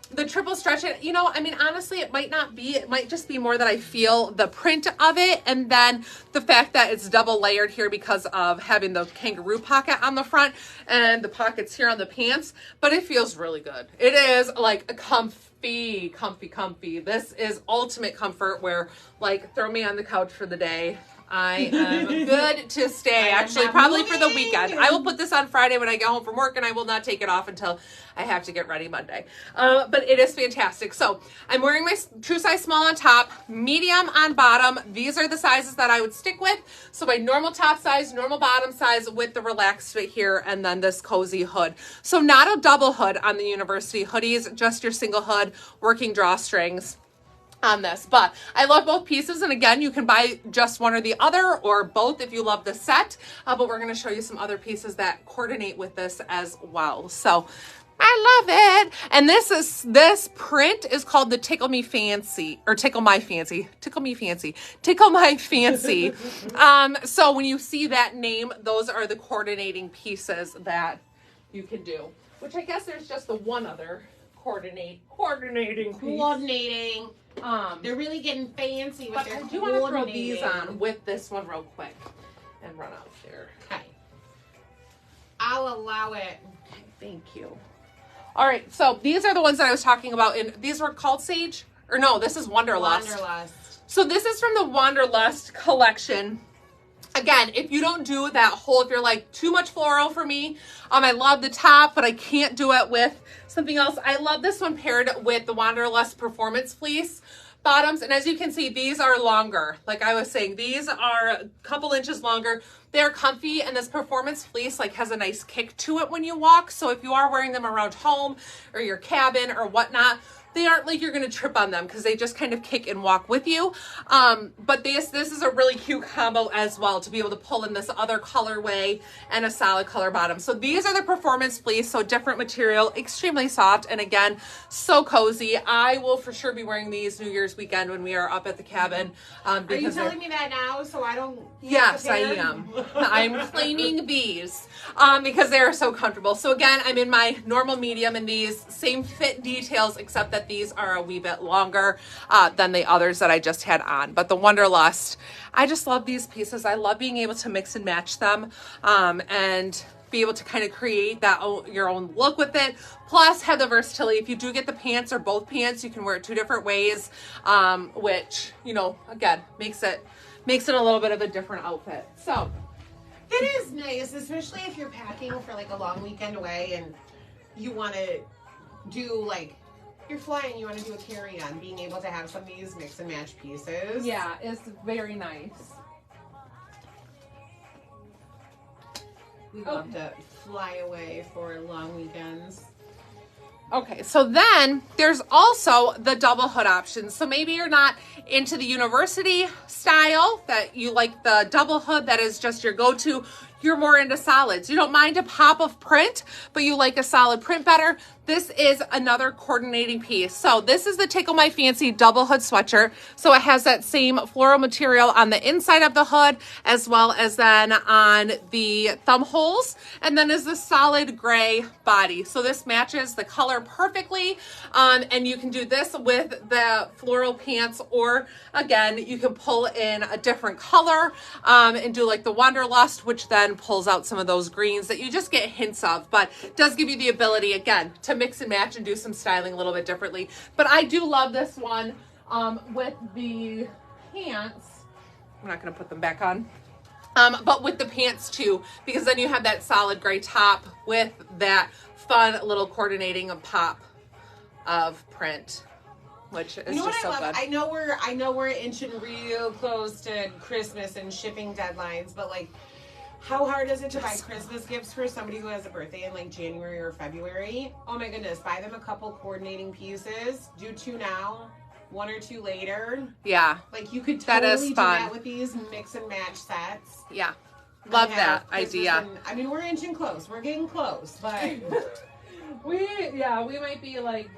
the triple stretch. You know, I mean, honestly, it might not be, it might just be more that I feel the print of it, and then the fact that it's double layered here because of having the kangaroo pocket on the front and the pockets here on the pants, but it feels really good. It is like a comfy. This is ultimate comfort where, like, throw me on the couch for the day. I am good to stay, actually, probably for the weekend. I will put this on Friday when I get home from work, and I will not take it off until I have to get ready Monday. But it is fantastic. So I'm wearing my true size small on top, medium on bottom. These are the sizes that I would stick with. So my normal top size, normal bottom size with the relaxed fit here, and then this cozy hood. So not a double hood on the university hoodies, just your single hood, working drawstrings. on this, but I love both pieces. And again, you can buy just one or the other or both if you love the set, but we're going to show you some other pieces that coordinate with this as well. So I love it. And this print is called the Tickle Me Fancy, or Tickle My Fancy, Tickle Me Fancy, Tickle My Fancy. So when you see that name, those are the coordinating pieces that you can do, which I guess there's just the one other coordinating piece. Coordinating. They're really getting fancy with their I do want to throw these on with this one real quick and run out there. Okay. I'll allow it. Okay, thank you. All right, so these are the ones that I was talking about. And these were called Sage, or no, this is Wanderlust. Wanderlust. So this is from the Wanderlust collection. Again, if you don't do that whole, if you're like too much floral for me, I love the top, but I can't do it with something else. I love this one paired with the Wanderlust Performance Fleece bottoms. And as you can see, these are longer. Like I was saying, these are a couple inches longer. They're comfy, and this Performance Fleece like has a nice kick to it when you walk. So if you are wearing them around home or your cabin or whatnot, they aren't like you're going to trip on them because they just kind of kick and walk with you. But this is a really cute combo as well to be able to pull in this other colorway and a solid color bottom. So these are the Performance Fleece, so different material, extremely soft, and again, so cozy. I will for sure be wearing these New Year's weekend when we are up at the cabin. Are you telling me that now so I don't? Yes, I am. I'm claiming these because they are so comfortable. So again, I'm in my normal medium in these, same fit details, except that these are a wee bit longer than the others that I just had on. But the Wanderlust, I just love these pieces. I love being able to mix and match them and be able to kind of create that your own look with it. Plus have the versatility. If you do get the pants or both pants, you can wear it two different ways, which, you know, again, makes it a little bit of a different outfit. So it is nice, especially if you're packing for like a long weekend away and you want to do like, you're flying, you want to do a carry-on, being able to have some of these mix and match pieces. Yeah, it's very nice. We love to fly away for long weekends. Okay, so then there's also the double hood option. So maybe you're not into the university style, that you like the double hood that is just your go-to. You're more into solids. You don't mind a pop of print, but you like a solid print better. This is another coordinating piece. So this is the Tickle My Fancy double hood sweatshirt. So it has that same floral material on the inside of the hood as well as then on the thumb holes. And then is the solid gray body. So this matches the color perfectly. And you can do this with the floral pants, or again, you can pull in a different color and do like the Wanderlust, which then pulls out some of those greens that you just get hints of, but does give you the ability again to mix and match and do some styling a little bit differently. But I do love this one with the pants. I'm not going to put them back on. But with the pants too, because then you have that solid gray top with that fun little coordinating pop of print, which is just so good. I know we're inching real close to Christmas and shipping deadlines, but like, how hard is it to buy Christmas gifts for somebody who has a birthday in like January or February? Oh my goodness, buy them a couple coordinating pieces. Do two now, one or two later. Yeah. Like you could totally do that with these mix and match sets. Yeah. Love that idea. I mean, we're inching close. We're getting close, but we might be like,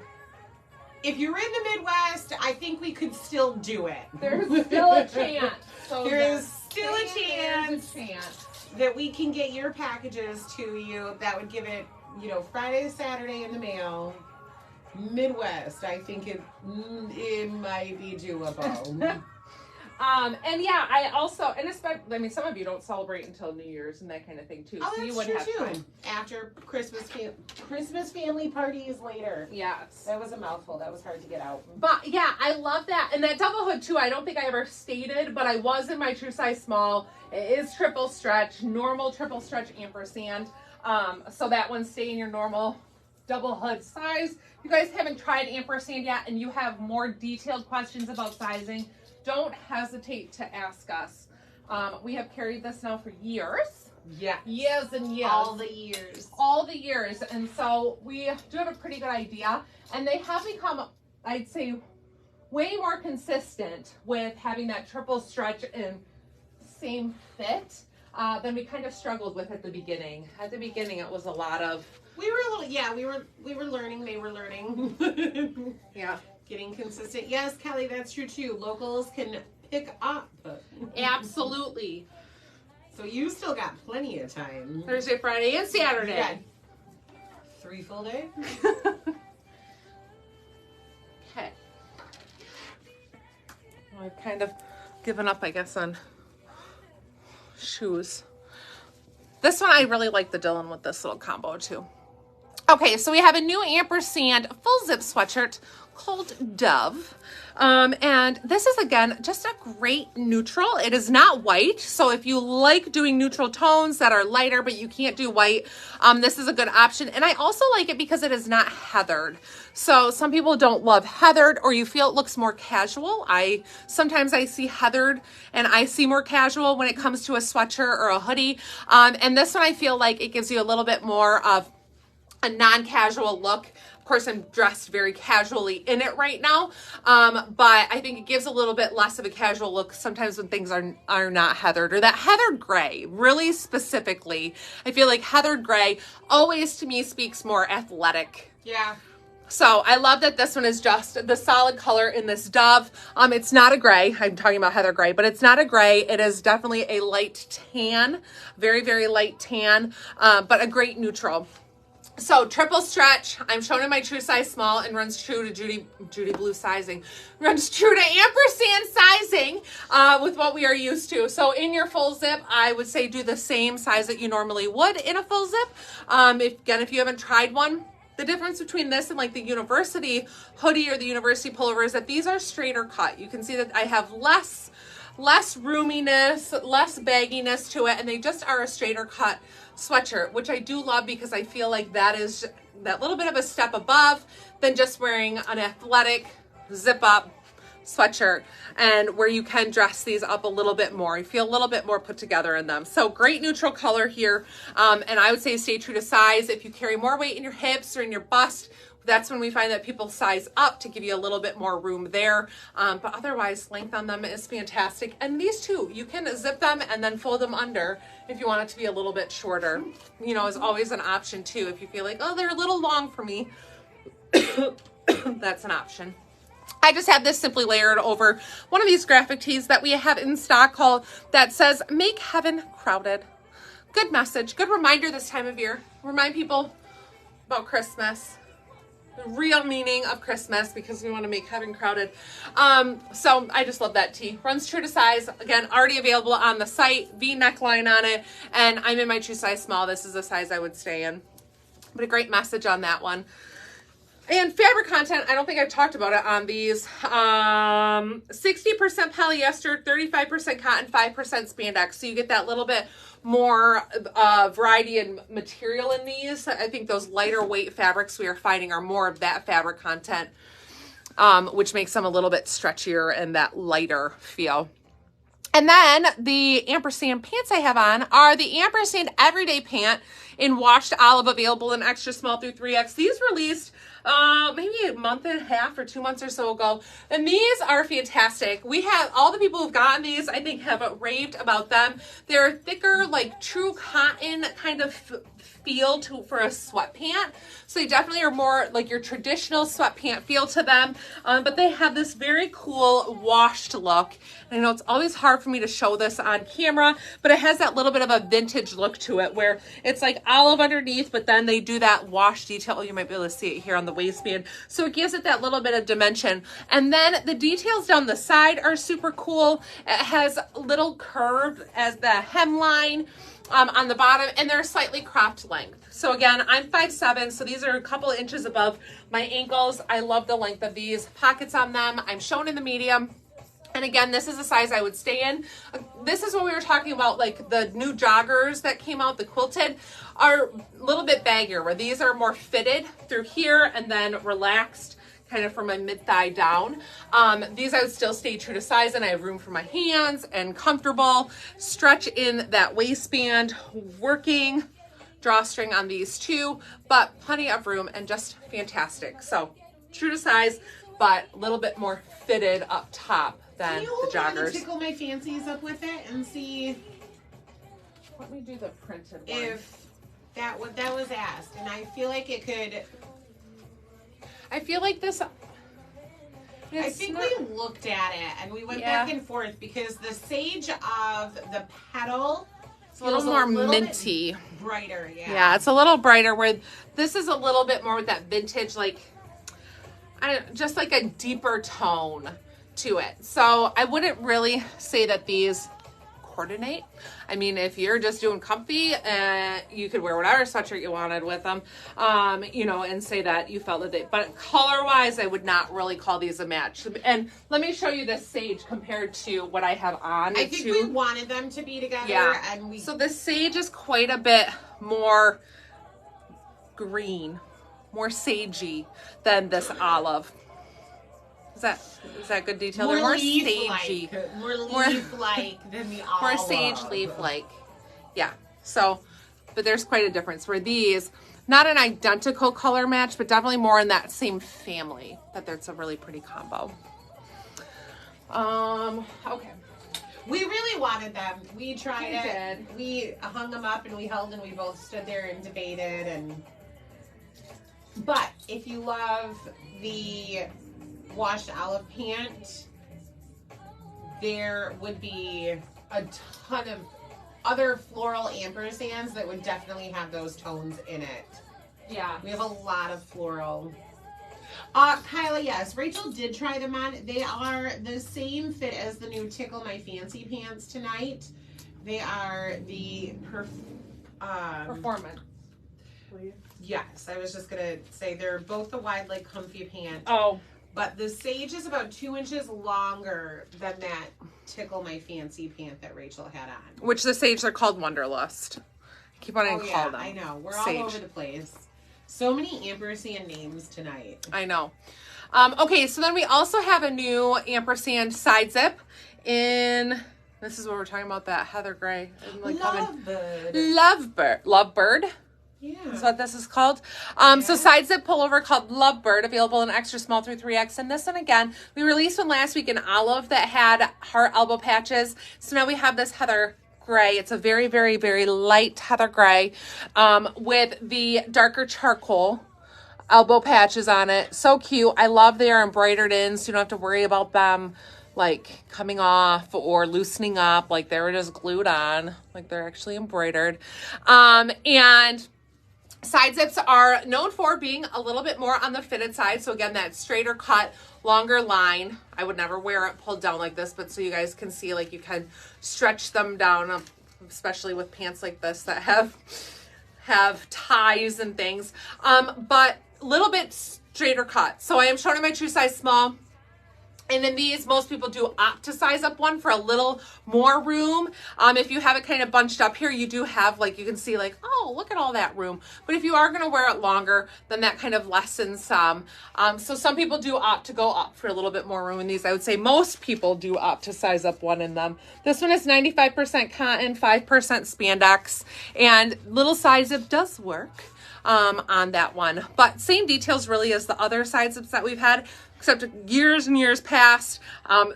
if you're in the Midwest, I think we could still do it. There's still a chance. So there is still a chance that we can get your packages to you. That would give it, you know, Friday to Saturday in the mail. Midwest, I think it might be doable. And yeah, I also, and especially, I mean, some of you don't celebrate until New Year's and that kind of thing too. Oh, so that's you would true have too. time. After Christmas family parties later. Yes. That was a mouthful. That was hard to get out. But yeah, I love that. And that double hood too, I don't think I ever stated, but I was in my true size small. It is triple stretch, normal triple stretch ampersand. So that one stay in your normal double hood size. If you guys haven't tried ampersand yet and you have more detailed questions about sizing, don't hesitate to ask us. We have carried this now for years. Yeah. Years and years. All the years. All the years. And so we do have a pretty good idea. And they have become, I'd say, way more consistent with having that triple stretch and same fit than we kind of struggled with at the beginning. At the beginning, it was a lot of... We were a little, yeah, we were learning, they were learning. Yeah. Getting consistent. Yes, Kelly, that's true too. Locals can pick up. Absolutely. So you still got plenty of time. Thursday, Friday, and Saturday. Yeah. 3 full days. Okay. I've kind of given up, I guess, on shoes. This one, I really like the Dylan with this little combo too. Okay, so we have a new ampersand full zip sweatshirt called Dove. And this is, again, just a great neutral. It is not white, so if you like doing neutral tones that are lighter but you can't do white, this is a good option. And I also like it because it is not heathered. So some people don't love heathered, or you feel it looks more casual. Sometimes I see heathered and I see more casual when it comes to a sweatshirt or a hoodie. And this one, I feel like it gives you a little bit more of a non-casual look. Of course, I'm dressed very casually in it right now, but I think it gives a little bit less of a casual look sometimes when things are not heathered, or that heathered gray, really specifically. I feel like heathered gray always, to me, speaks more athletic. Yeah. So I love that this one is just the solid color in this Dove. It's not a gray. I'm talking about heather gray, but it's not a gray. It is definitely a light tan, very, very light tan, but a great neutral. So triple stretch, I'm shown in my true size small, and runs true to Judy Blue sizing. Runs true to ampersand sizing with what we are used to. So in your full zip, I would say do the same size that you normally would in a full zip. If you haven't tried one, the difference between this and like the university hoodie or the university pullover is that these are straighter cut. You can see that I have less roominess, less bagginess to it, and they just are a straighter cut sweatshirt, which I do love because I feel like that is that little bit of a step above than just wearing an athletic zip up sweatshirt, and where you can dress these up a little bit more. You feel a little bit more put together in them. So great neutral color here. And I would say stay true to size. If you carry more weight in your hips or in your bust, that's when we find that people size up to give you a little bit more room there. But otherwise, length on them is fantastic. And these two, you can zip them and then fold them under if you want it to be a little bit shorter. You know, is always an option too. If you feel like, oh, they're a little long for me, that's an option. I just have this simply layered over one of these graphic tees that we have in stock that says, "Make Heaven Crowded." Good message, good reminder this time of year. Remind people about Christmas. The real meaning of Christmas, because we want to make heaven crowded. So I just love that tee. Runs true to size. Again, already available on the site. V neckline on it. And I'm in my true size small. This is the size I would stay in. But a great message on that one. And fabric content, I don't think I've talked about it on these. 60% polyester, 35% cotton, 5% spandex. So you get that little bit more variety in material in these. I think those lighter weight fabrics we are finding are more of that fabric content, which makes them a little bit stretchier and that lighter feel. And then the ampersand pants I have on are the ampersand everyday pant in washed olive, available in extra small through 3X. These released maybe a month and a half or 2 months or so ago. And these are fantastic. We have all the people who've gotten these, I think, have raved about them. They're thicker, like true cotton kind of feel for a sweatpant. So they definitely are more like your traditional sweatpant feel to them. But they have this very cool washed look. And I know it's always hard for me to show this on camera, but it has that little bit of a vintage look to it where it's like olive underneath, but then they do that wash detail. Oh, you might be able to see it here on the waistband. So it gives it that little bit of dimension. And then the details down the side are super cool. It has little curve as the hemline on the bottom, and they're slightly cropped length. So again, I'm 5'7", so these are a couple of inches above my ankles. I love the length of these. Pockets on them. I'm shown in the medium. And again, this is a size I would stay in. This is what we were talking about, like the new joggers that came out, the quilted, are a little bit baggier, where these are more fitted through here and then relaxed kind of from my mid-thigh down. These I would still stay true to size, and I have room for my hands and comfortable. Stretch in that waistband, working drawstring on these too, but plenty of room and just fantastic. So true to size. but a little bit more fitted up top than Can you the hold on and joggers. tickle my fancies up with it and see Let me do the printed one. if that was asked? And I feel like it could. I feel like this. I think we looked at it and we went back and forth because the sage of the petal It's a little more minty, brighter. Yeah, it's a little brighter. Where this is a little bit more with that vintage, like just like a deeper tone to it. So I wouldn't really say that these coordinate. I mean, if you're just doing comfy, you could wear whatever sweatshirt you wanted with them, you know, and say that you felt that they, but color wise, I would not really call these a match. And let me show you this sage compared to what I have on. I think we wanted them to be together. Yeah. And so the sage is quite a bit more green, more sagey than this olive. Is that good detail? They're more sagey. More leaf-like than the olive. More sage leaf-like. Yeah. So, but there's quite a difference. Where these, not an identical color match, but definitely more in that same family. That's a really pretty combo. Okay. We really wanted them. We tried We it. did. We hung them up and we held and we both stood there and debated. But if you love the washed olive pant, there would be a ton of other floral ampersands that would definitely have those tones in it. Yeah. We have a lot of floral. Kyla, yes, Rachel did try them on. They are the same fit as the new Tickle My Fancy pants tonight. They are the Performance. Yes, I was just gonna say they're both the wide leg comfy pant. Oh. But the sage is about 2 inches longer than that Tickle My Fancy pant that Rachel had on. Which the sage are called Wonderlust. Keep on call them. I know. We're sage. all over the place. So many ampersand names tonight. I know. Okay, so then we also have a new ampersand side zip in, this is what we're talking about, that heather gray. Lovebird. Yeah. That's what this is called. So side zip pullover called Lovebird, available in extra small through 3X. And this one again, we released one last week in olive that had heart elbow patches. So now we have this heather gray. It's a very, very, very light heather gray with the darker charcoal elbow patches on it. So cute. I love they are embroidered in, so you don't have to worry about them like coming off or loosening up. Like they were just glued on. Like they're actually embroidered. And side zips are known for being a little bit more on the fitted side. So again, that straighter cut, longer line. I would never wear it pulled down like this, but so you guys can see, like you can stretch them down, especially with pants like this that have ties and things. But a little bit straighter cut. So I am showing my true size small. And then these, most people do opt to size up one for a little more room. If you have it kind of bunched up here, you do have, like, you can see like, oh, look at all that room. But if you are going to wear it longer, then that kind of lessens some. So some people do opt to go up for a little bit more room in these. I would say most people do opt to size up one in them. This one is 95% cotton, 5% spandex, and little size zip does work on that one. But same details really as the other side zips that we've had. Except years and years past,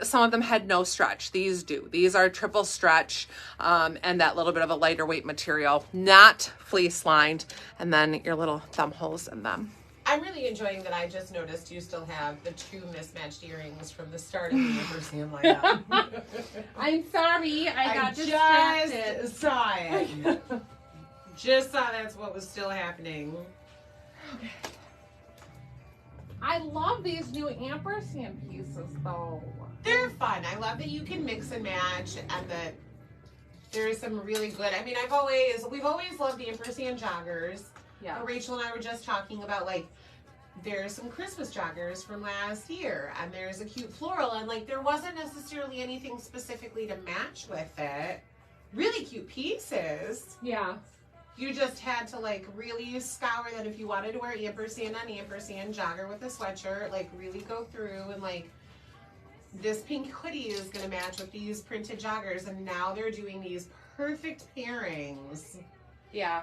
some of them had no stretch. These do. These are triple stretch and that little bit of a lighter weight material, not fleece lined, and then your little thumb holes in them. I'm really enjoying that I just noticed you still have the 2 mismatched earrings from the start of the ampersand lineup. I'm sorry, I got distracted. Just saw it. Just saw that's what was still happening. Okay. I love these new ampersand pieces though. They're fun. I love that you can mix and match and that there's some really good, I mean, we've always loved the ampersand joggers. Yeah. Rachel and I were just talking about, like, there's some Christmas joggers from last year and there's a cute floral and like there wasn't necessarily anything specifically to match with it. Really cute pieces. Yeah. You just had to like really scour that if you wanted to wear ampersand on ampersand jogger with a sweatshirt, like really go through and like this pink hoodie is going to match with these printed joggers. And now they're doing these perfect pairings. Yeah.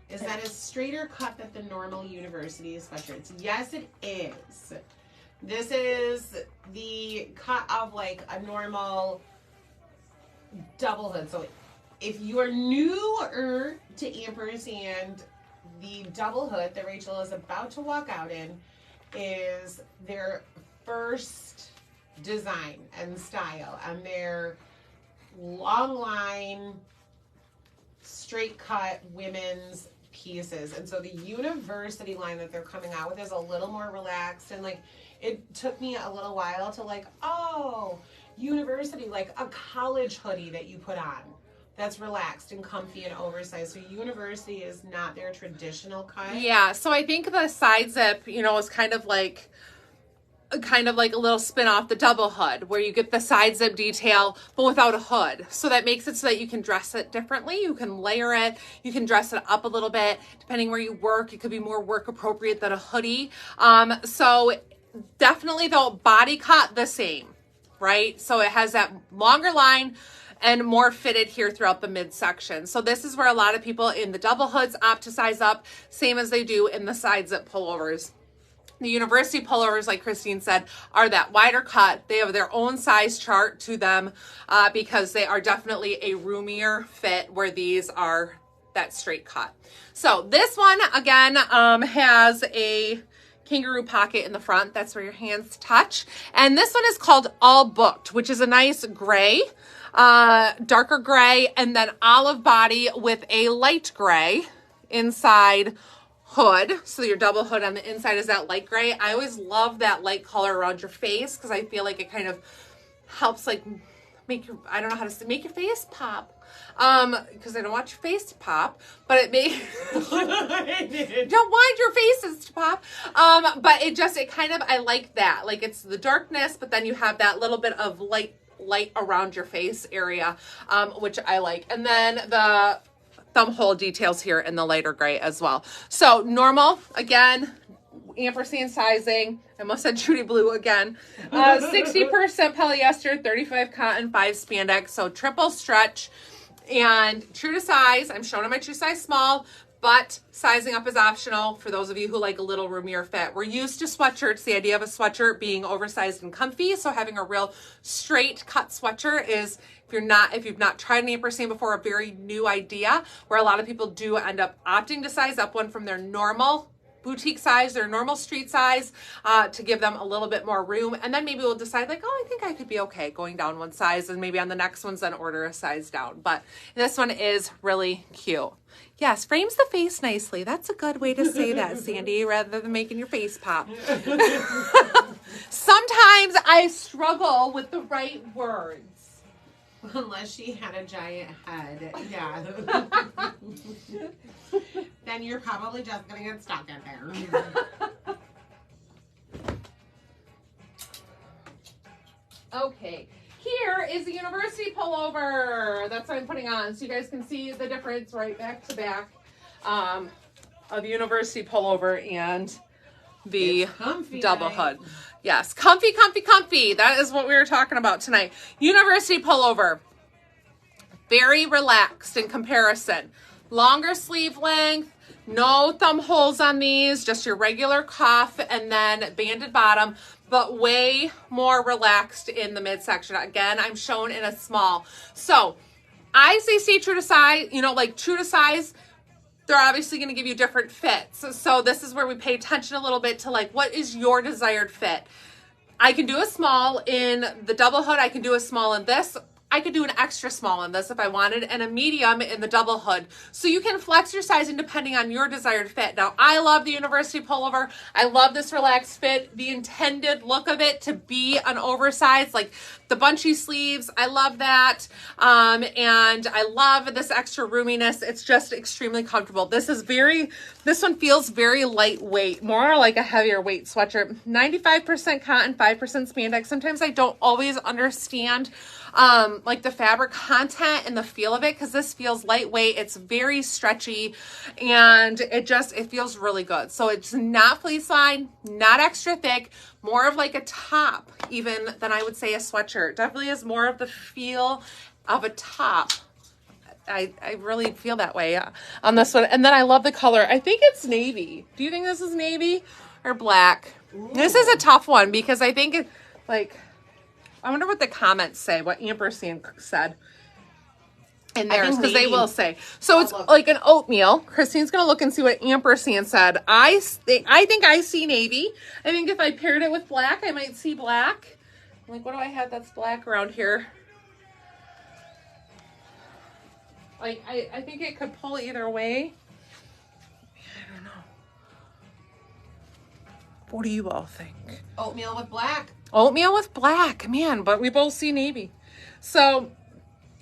Is that a straighter cut than the normal university sweatshirts? Yes, it is. This is the cut of like a normal double hood. So if you are newer to Ampersand, the double hood that Rachel is about to walk out in is their first design and style, and their long line, straight cut women's pieces. And so the university line that they're coming out with is a little more relaxed, and like it took me a little while to like, oh, university, like a college hoodie that you put on that's relaxed and comfy and oversized. So university is not their traditional cut. Yeah, so I think the side zip, you know, is kind of like a little spin off the double hood, where you get the side zip detail but without a hood. So that makes it so that you can dress it differently. You can layer it, you can dress it up a little bit depending where you work. It could be more work appropriate than a hoodie. So definitely though, body cut the same, right? So it has that longer line and more fitted here throughout the midsection. So this is where a lot of people in the double hoods opt to size up, same as they do in the side zip pullovers. The university pullovers, like Christine said, are that wider cut. They have their own size chart to them because they are definitely a roomier fit, where these are that straight cut. So this one, again, has a kangaroo pocket in the front. That's where your hands touch. And this one is called All Booked, which is a nice gray, darker gray, and then olive body with a light gray inside hood. So your double hood on the inside is that light gray. I always love that light color around your face because I feel like it kind of helps like make your, I don't know how to say, make your face pop. Because I don't want your face to pop, but it may don't want your faces to pop. But it kind of, I like that. Like it's the darkness, but then you have that little bit of light around your face area, which I like. And then the thumb hole details here in the lighter gray as well. So normal, again, ampersand sizing. I almost said Judy Blue again. 60% polyester, 35 cotton, 5 spandex. So triple stretch and true to size. I'm showing my true size small, but sizing up is optional for those of you who like a little roomier fit. We're used to sweatshirts. The idea of a sweatshirt being oversized and comfy. So having a real straight cut sweatshirt is, if you've not tried an ampersand before, a very new idea, where a lot of people do end up opting to size up one from their normal boutique size, their normal street size, to give them a little bit more room. And then maybe we'll decide like, oh, I think I could be okay going down one size, and maybe on the next ones then order a size down. But this one is really cute. Yes, frames the face nicely. That's a good way to say that, Sandy, rather than making your face pop. Sometimes I struggle with the right words. Unless she had a giant head. Yeah. Then you're probably just going to get stuck in there. Okay. Here is the university pullover. That's what I'm putting on. So you guys can see the difference right back to back of the university pullover and the double hood. Yes, comfy, comfy, comfy. That is what we were talking about tonight. University pullover. Very relaxed in comparison. Longer sleeve length, no thumb holes on these, just your regular cuff and then banded bottom, but way more relaxed in the midsection. Again, I'm shown in a small. So I say true to size, you know, like true to size, they're obviously going to give you different fits. So this is where we pay attention a little bit to like, what is your desired fit? I can do a small in the double hood. I can do a small in this. I could do an extra small in this if I wanted, and a medium in the double hood. So you can flex your sizing depending on your desired fit. Now, I love the university pullover. I love this relaxed fit, the intended look of it to be an oversized, like the bunchy sleeves. I love that. And I love this extra roominess. It's just extremely comfortable. This one feels very lightweight, more like a heavier weight sweatshirt. 95% cotton, 5% spandex. Sometimes I don't always understand like the fabric content and the feel of it, because this feels lightweight. It's very stretchy, and it feels really good. So it's not fleece lined, not extra thick, more of like a top even than I would say a sweatshirt. Definitely has more of the feel of a top. I really feel that way on this one. And then I love the color. I think it's navy. Do you think this is navy or black? This is a tough one because I think, like, I wonder what the comments say, what ampersand said in theirs, because they will say. So it's like an oatmeal. Christine's going to look and see what ampersand said. I think I see navy. I think if I paired it with black, I might see black. Like, what do I have that's black around here? Like, I think it could pull either way. I don't know. What do you all think? Oatmeal with black. Oatmeal with black, man, but we both see navy. So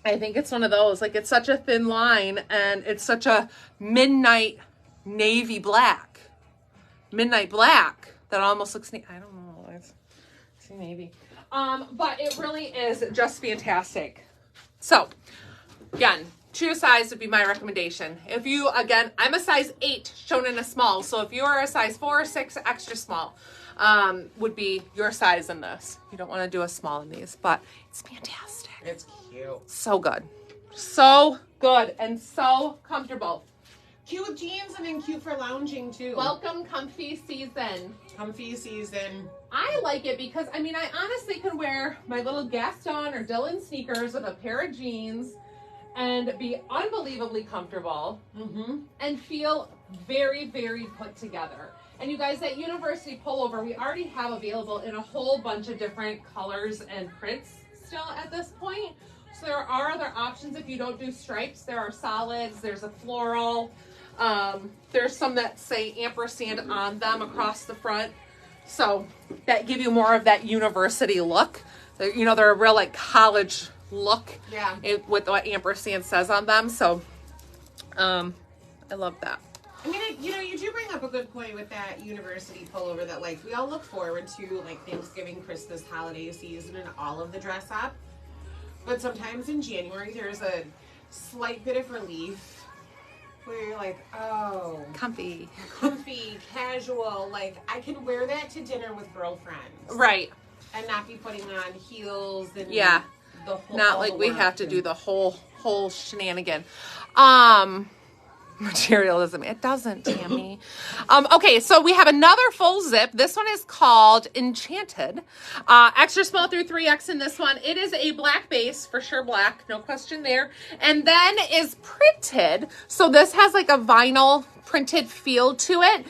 I think it's one of those. Like, it's such a thin line, and it's such a midnight navy black. Midnight black that almost looks, I don't know. I see navy. But it really is just fantastic. So, again, true size would be my recommendation. If you, again, I'm a size 8 shown in a small. So if you are a size 4 or 6 extra small, would be your size in this. You don't want to do a small in these, but it's fantastic. It's cute. So good. So good and so comfortable. Cute with jeans and then cute for lounging too. Welcome comfy season. Comfy season. I like it because, I mean, I honestly can wear my little Gaston or Dylan sneakers with a pair of jeans and be unbelievably comfortable and feel very, very put together. And you guys, that university pullover, we already have available in a whole bunch of different colors and prints still at this point. So there are other options if you don't do stripes. There are solids, there's a floral. There's some that say ampersand on them across the front. So that give you more of that university look. You know, they're a real like college look with what ampersand says on them. So I love that. I mean, you do bring up a good point with that university pullover that, like, we all look forward to, like, Thanksgiving, Christmas, holiday season, and all of the dress up. But sometimes in January, there's a slight bit of relief where you're like, oh. Comfy, casual. Like, I can wear that to dinner with girlfriends. Right. And not be putting on heels and the whole. Not like we have to do the whole shenanigan. Materialism. It doesn't, Tammy. Okay, so we have another full zip. This one is called Enchanted. Extra small through 3X in this one. It is a black base, for sure black, no question there. And then is printed. So this has like a vinyl printed feel to it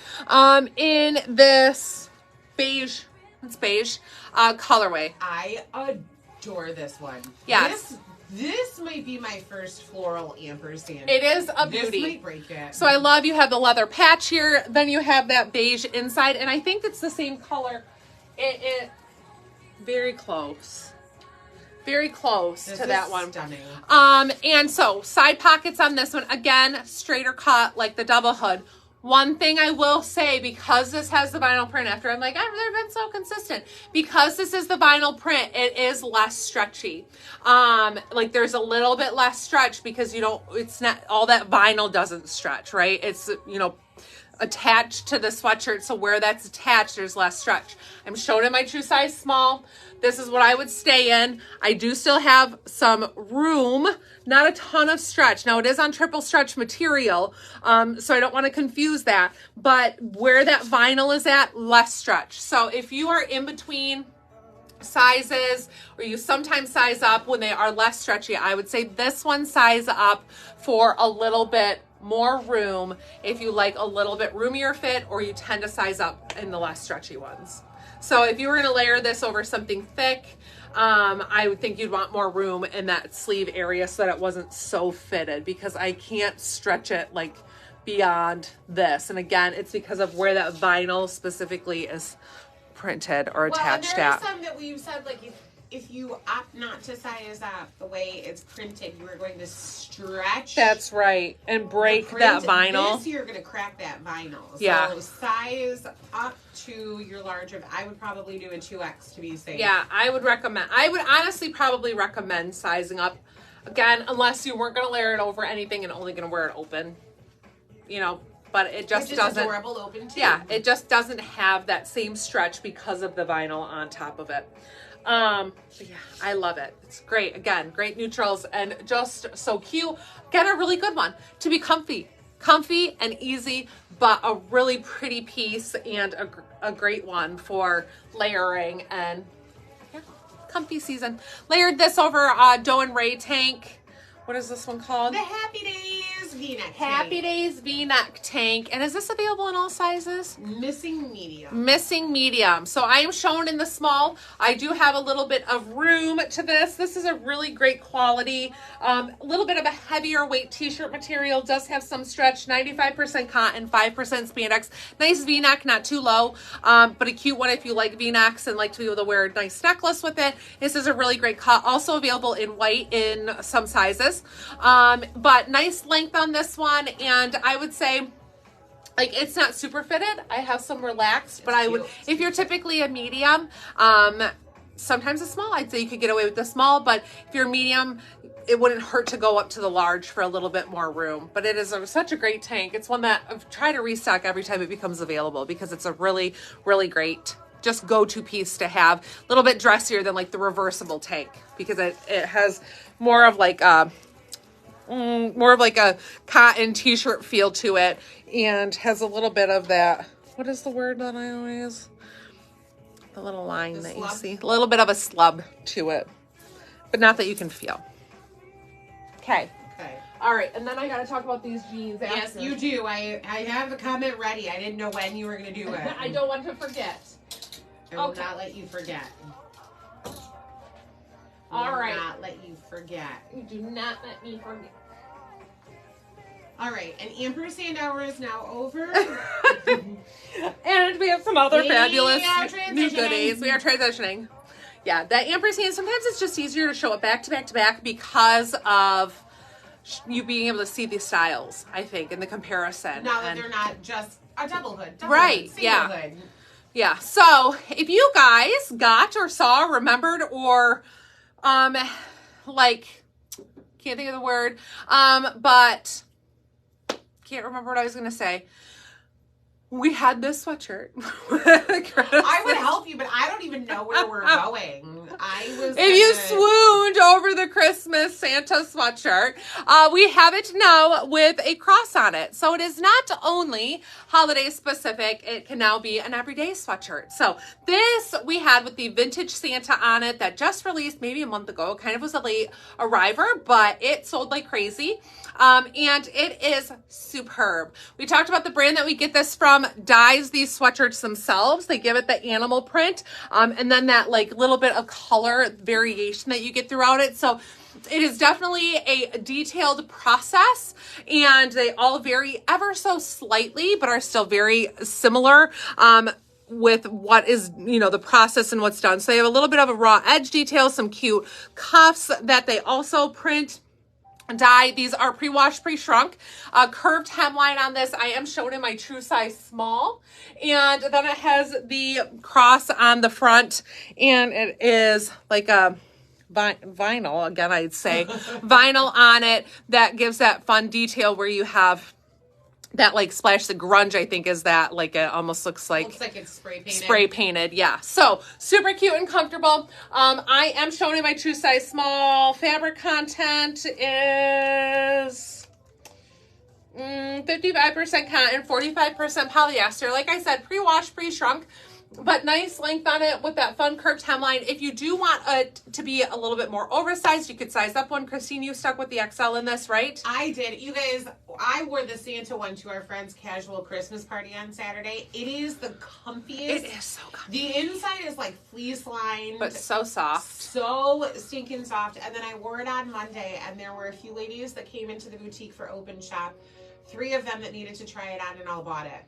in this beige, it's beige, colorway. I adore this one. Yes. This might be my first floral ampersand. It is a beauty. This might break it. So I love you have the leather patch here. Then you have that beige inside. And I think it's the same color. It very close. Very close to that one. Stunning. And so side pockets on this one. Again, straighter cut like the double hood. One thing I will say, because this has the vinyl print, after I'm like, I've never been so consistent. Because this is the vinyl print, it is less stretchy. Like there's a little bit less stretch because it's not, all that vinyl doesn't stretch, right? It's, attached to the sweatshirt. So where that's attached, there's less stretch. I'm showing in my true size small. This is what I would stay in. I do still have some room, not a ton of stretch. Now it is on triple stretch material, so I don't want to confuse that. But where that vinyl is at, less stretch. So if you are in between sizes or you sometimes size up when they are less stretchy, I would say this one size up for a little bit more room if you like a little bit roomier fit, or you tend to size up in the less stretchy ones. So if you were going to layer this over something thick, I would think you'd want more room in that sleeve area so that it wasn't so fitted, because I can't stretch it like beyond this. And again, it's because of where that vinyl specifically is printed or attached there at. are some that we've said, like, if you opt not to size up the way it's printed, you are going to stretch. That's right. And break that vinyl. This, you're going to crack that vinyl. Yeah. So size up to your larger. I would probably do a 2X to be safe. Yeah, I would honestly probably recommend sizing up. Again, unless you weren't going to layer it over anything and only going to wear it open. But it just doesn't. Adorable open too. Yeah, it just doesn't have that same stretch because of the vinyl on top of it. Yeah, I love it. It's great. Again, great neutrals and just so cute. Again, a really good one to be comfy comfy and easy, but a really pretty piece and a great one for layering and yeah, comfy season. Layered this over Doe and Ray tank. What is this one called? The Happy Days V-neck tank. Happy Days V-neck tank. And is this available in all sizes? Missing medium. Missing medium. So I am shown in the small. I do have a little bit of room to this. This is a really great quality. A little bit of a heavier weight t-shirt material. Does have some stretch. 95% cotton, 5% spandex. Nice V-neck, not too low. But a cute one if you like V-necks and like to be able to wear a nice necklace with it. This is a really great cut. Also available in white in some sizes. But nice length on this one, and I would say like it's not super fitted. I have some relaxed, but I would, if you're typically a medium, sometimes a small, I'd say you could get away with the small, but if you're medium, it wouldn't hurt to go up to the large for a little bit more room. But it is such a great tank. It's one that I've tried to restock every time it becomes available because it's a really, really great just go-to piece to have. A little bit dressier than like the reversible tank because it has more of like a cotton t-shirt feel to it and has a little bit of that, what is the word that I always, the little line that you see, a little bit of a slub to it, but not that you can feel. Okay. All right, and then I got to talk about these jeans after. Yes, you do. I have a comment ready. I didn't know when you were going to do it. I don't want to forget. I will not let you forget. All right. Not let you forget. You do not let me forget. All right, and ampersand hour is now over. And we have some other fabulous new goodies. We are transitioning. Yeah, that ampersand, sometimes it's just easier to show it back to back to back because of you being able to see the styles, I think, in the comparison. Now that they're not just a double hood. Right, yeah. Hood. Yeah, so if you guys got or saw, remembered, or like, can't think of the word, but can't remember what I was going to say. We had this sweatshirt. I would help you, but I don't even know where we're going. If you swooned over the Christmas Santa sweatshirt, we have it now with a cross on it. So it is not only holiday specific, it can now be an everyday sweatshirt. So this we had with the vintage Santa on it that just released maybe a month ago. Kind of was a late arriver, but it sold like crazy. And it is superb. We talked about the brand that we get this from dyes these sweatshirts themselves. They give it the animal print, and then that like little bit of color variation that you get throughout it. So it is definitely a detailed process, and they all vary ever so slightly, but are still very similar. With what is, the process and what's done. So they have a little bit of a raw edge detail, some cute cuffs that they also print. Dye. These are pre-washed, pre-shrunk. Curved hemline on this. I am shown in my true size small. And then it has the cross on the front. And it is like a vinyl, again, I'd say. Vinyl on it that gives that fun detail where you have that like splash. The grunge, I think, is that like it almost looks like it's spray painted. Spray painted, yeah. So super cute and comfortable. I am showing in my true size small. Fabric content is 55% cotton, 45% polyester. Like I said, pre-washed, pre-shrunk. But nice length on it with that fun curved hemline. If you do want it to be a little bit more oversized, you could size up one. Christine, you stuck with the XL in this, right? I did. You guys, I wore the Santa one to our friend's casual Christmas party on Saturday. It is the comfiest. It is so comfy. The inside is like fleece lined. But so soft. So stinking soft. And then I wore it on Monday, and there were a few ladies that came into the boutique for open shop. 3 of them that needed to try it on, and all bought it.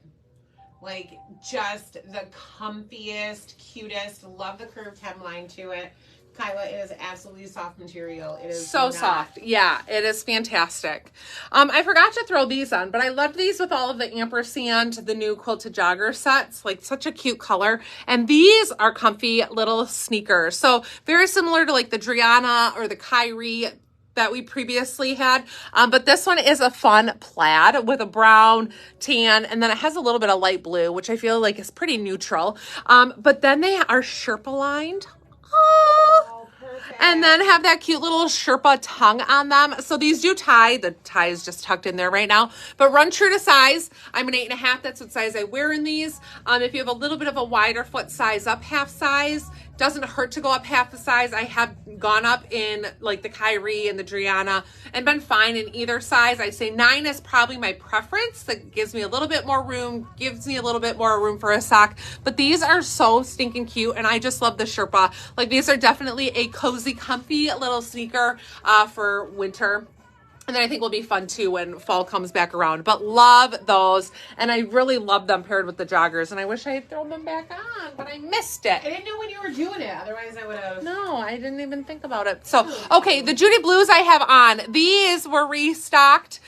Like, just the comfiest, cutest. Love the curved hemline to it. Kyla, it is absolutely soft material. It is so soft. Yeah, it is fantastic. I forgot to throw these on, but I loved these with all of the ampersand, the new quilted jogger sets. Like, such a cute color. And these are comfy little sneakers. So very similar to like the Driana or the Kyrie that we previously had. But this one is a fun plaid with a brown, tan, and then it has a little bit of light blue, which I feel like is pretty neutral. But then they are Sherpa lined. Oh, And then have that cute little Sherpa tongue on them. So these do tie. The tie is just tucked in there right now. But run true to size. I'm an 8.5. That's what size I wear in these. If you have a little bit of a wider foot, size up half size. Doesn't hurt to go up half the size. I have gone up in like the Kyrie and the Driana and been fine in either size. I say 9 is probably my preference. That gives me a little bit more room, gives me a little bit more room for a sock. But these are so stinking cute, and I just love the Sherpa. Like, these are definitely a cozy, comfy little sneaker for winter. And then I think will be fun too when fall comes back around. But love those. And I really love them paired with the joggers. And I wish I had thrown them back on, but I missed it. I didn't know when you were doing it. Otherwise I would have. No, I didn't even think about it. So, okay, the Judy Blues I have on. These were restocked.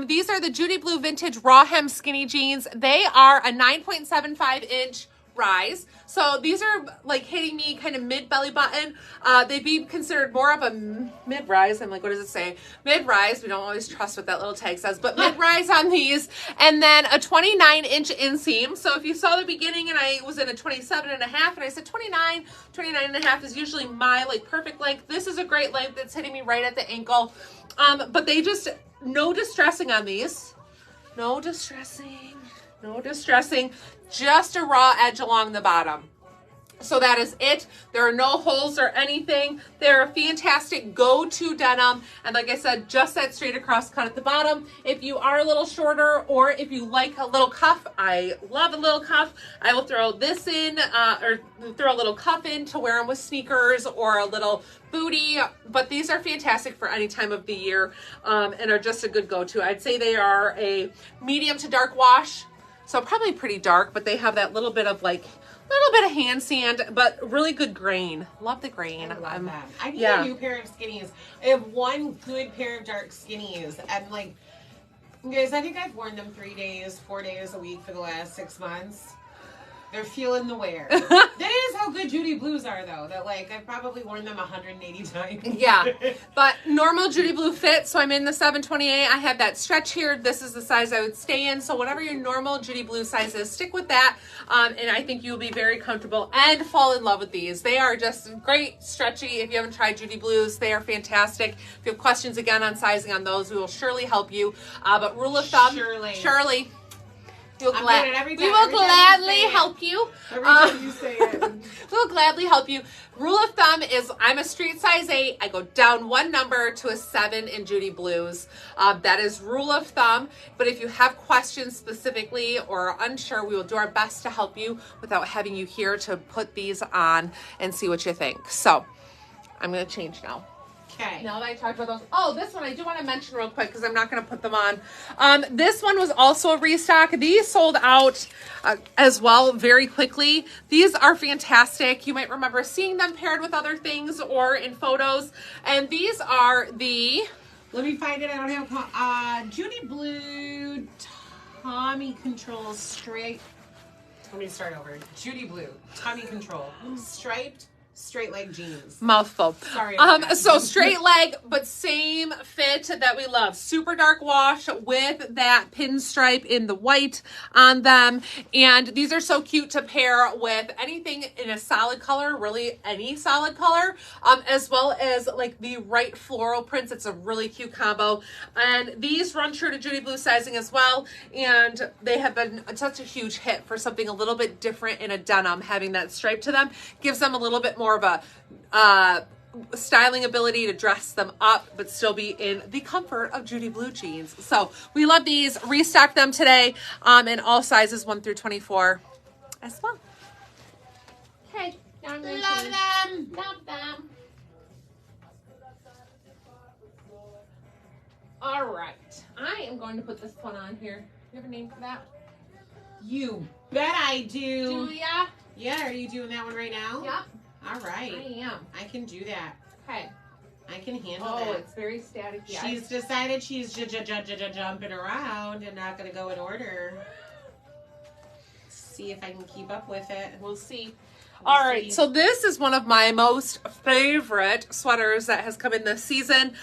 These are the Judy Blue Vintage Raw Hem Skinny Jeans. They are a 9.75 inch rise. So these are like hitting me kind of mid belly button. They'd be considered more of a mid rise. I'm like, what does it say? Mid rise. We don't always trust what that little tag says, but mid rise on these. And then a 29 inch inseam. So if you saw the beginning and I was in a 27 and a half and I said 29 and a half is usually my like perfect length. This is a great length. That's hitting me right at the ankle. But they just, no distressing on these. No distressing. No distressing. Just a raw edge along the bottom. So that is it. There are no holes or anything. They're a fantastic go-to denim. And like I said, just that straight across cut at the bottom. If you are a little shorter or if you like a little cuff, I love a little cuff. I will throw this in or throw a little cuff in to wear them with sneakers or a little booty. But these are fantastic for any time of the year and are just a good go-to. I'd say they are a medium to dark wash. So probably pretty dark, but they have that little bit of of hand sand, but really good grain. Love the grain. I love that. I need a new pair of skinnies. I have one good pair of dark skinnies. And like, guys, I think I've worn them 3 days, 4 days a week for the last 6 months. They're feeling the wear. That is how good Judy Blues are, though. That like I've probably worn them 180 times. Yeah, but normal Judy Blue fit. So I'm in the 728. I have that stretch here. This is the size I would stay in. So whatever your normal Judy Blue size is, stick with that. And I think you'll be very comfortable and fall in love with these. They are just great, stretchy. If you haven't tried Judy Blues, they are fantastic. If you have questions again on sizing on those, we will surely help you. But rule of thumb, Shirley. We will gladly help you. Every time you say it. We will gladly help you. Rule of thumb is I'm a street size 8. I go down 1 number to a 7 in Judy Blues. That is rule of thumb. But if you have questions specifically or are unsure, we will do our best to help you without having you here to put these on and see what you think. So I'm going to change now. Okay. Now that I talked about those. Oh, this one I do want to mention real quick because I'm not going to put them on. This one was also a restock. These sold out as well very quickly. These are fantastic. You might remember seeing them paired with other things or in photos. And these are the... Let me find it. I don't have... Judy Blue Tommy Control Straight... Let me start over. Judy Blue Tommy Control Striped straight leg jeans. Mouthful. Sorry. So straight leg, but same fit that we love. Super dark wash with that pinstripe in the white on them. And these are so cute to pair with anything in a solid color, really any solid color, as well as like the right floral prints. It's a really cute combo. And these run true to Judy Blue sizing as well. And they have been such a huge hit for something a little bit different in a denim. Having that stripe to them gives them a little bit more of a styling ability to dress them up but still be in the comfort of Judy Blue jeans. So we love these. Restocked them today in all sizes 1 through 24 as well. Okay, now I'm going to Love them. Love them. All right, I am going to put this one on here. You have a name for that? You bet I do. Do ya? Yeah, are you doing that one right now? Yep. All right. I am. I can do that. Okay. I can handle Oh, that. it's very staticky. She's decided she's jumping around and not going to go in order. See if I can keep up with it. We'll see. All right, so this is one of my most favorite sweaters that has come in this season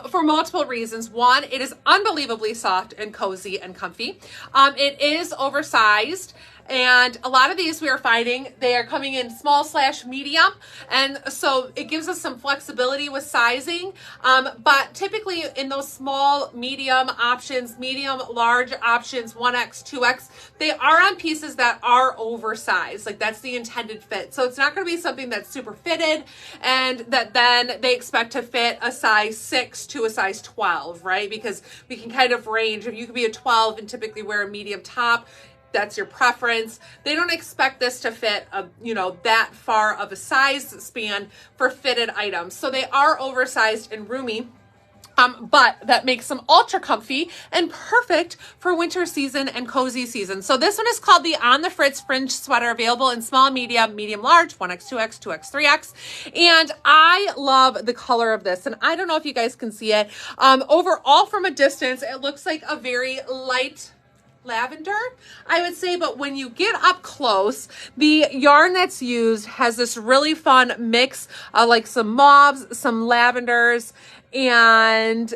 for multiple reasons. One, it is unbelievably soft and cozy and comfy. It is oversized. And a lot of these we are finding, they are coming in small/medium. And so it gives us some flexibility with sizing. But typically in those small, medium options, medium, large options, 1X, 2X, they are on pieces that are oversized. Like that's the intended fit. So it's not going to be something that's super fitted and that then they expect to fit a size 6 to a size 12, right? Because we can kind of range. If you could be a 12 and typically wear a medium top, that's your preference. They don't expect this to fit that far of a size span for fitted items. So they are oversized and roomy. But that makes them ultra comfy and perfect for winter season and cozy season. So this one is called the On the Fritz Fringe Sweater, available in small, medium, medium, large, 1X, 2X, 2X, 3X. And I love the color of this. And I don't know if you guys can see it. Overall from a distance, it looks like a very light lavender, I would say, but when you get up close, the yarn that's used has this really fun mix of like some mauves, some lavenders, and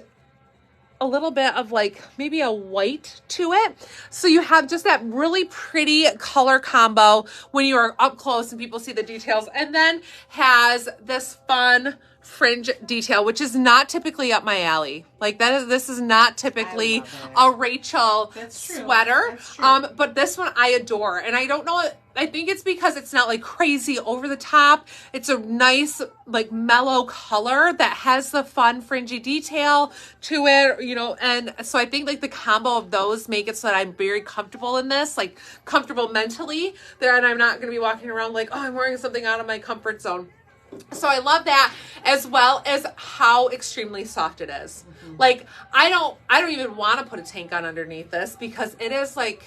a little bit of like maybe a white to it. So you have just that really pretty color combo when you are up close and people see the details, and then has this fun fringe detail, which is not typically up my alley. Like this is not typically a Rachel sweater. But this one I adore. And I don't know, I think it's because it's not like crazy over the top. It's a nice, like mellow color that has the fun fringy detail to it, and so I think like the combo of those make it so that I'm very comfortable in this, like comfortable mentally there, and I'm not going to be walking around like, oh, I'm wearing something out of my comfort zone. So I love that, as well as how extremely soft it is. Mm-hmm. Like I don't even want to put a tank on underneath this because it is like,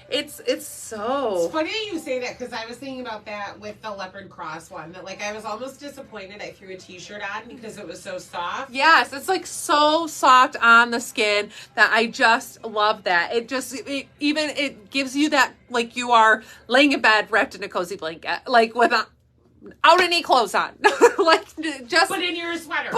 it's so. It's funny that you say that because I was thinking about that with the leopard cross one, that like I was almost disappointed I threw a t-shirt on because it was so soft. Yes, it's like so soft on the skin that I just love that. It gives you that like you are laying in bed wrapped in a cozy blanket, like without any clothes on. Like just put in your sweater.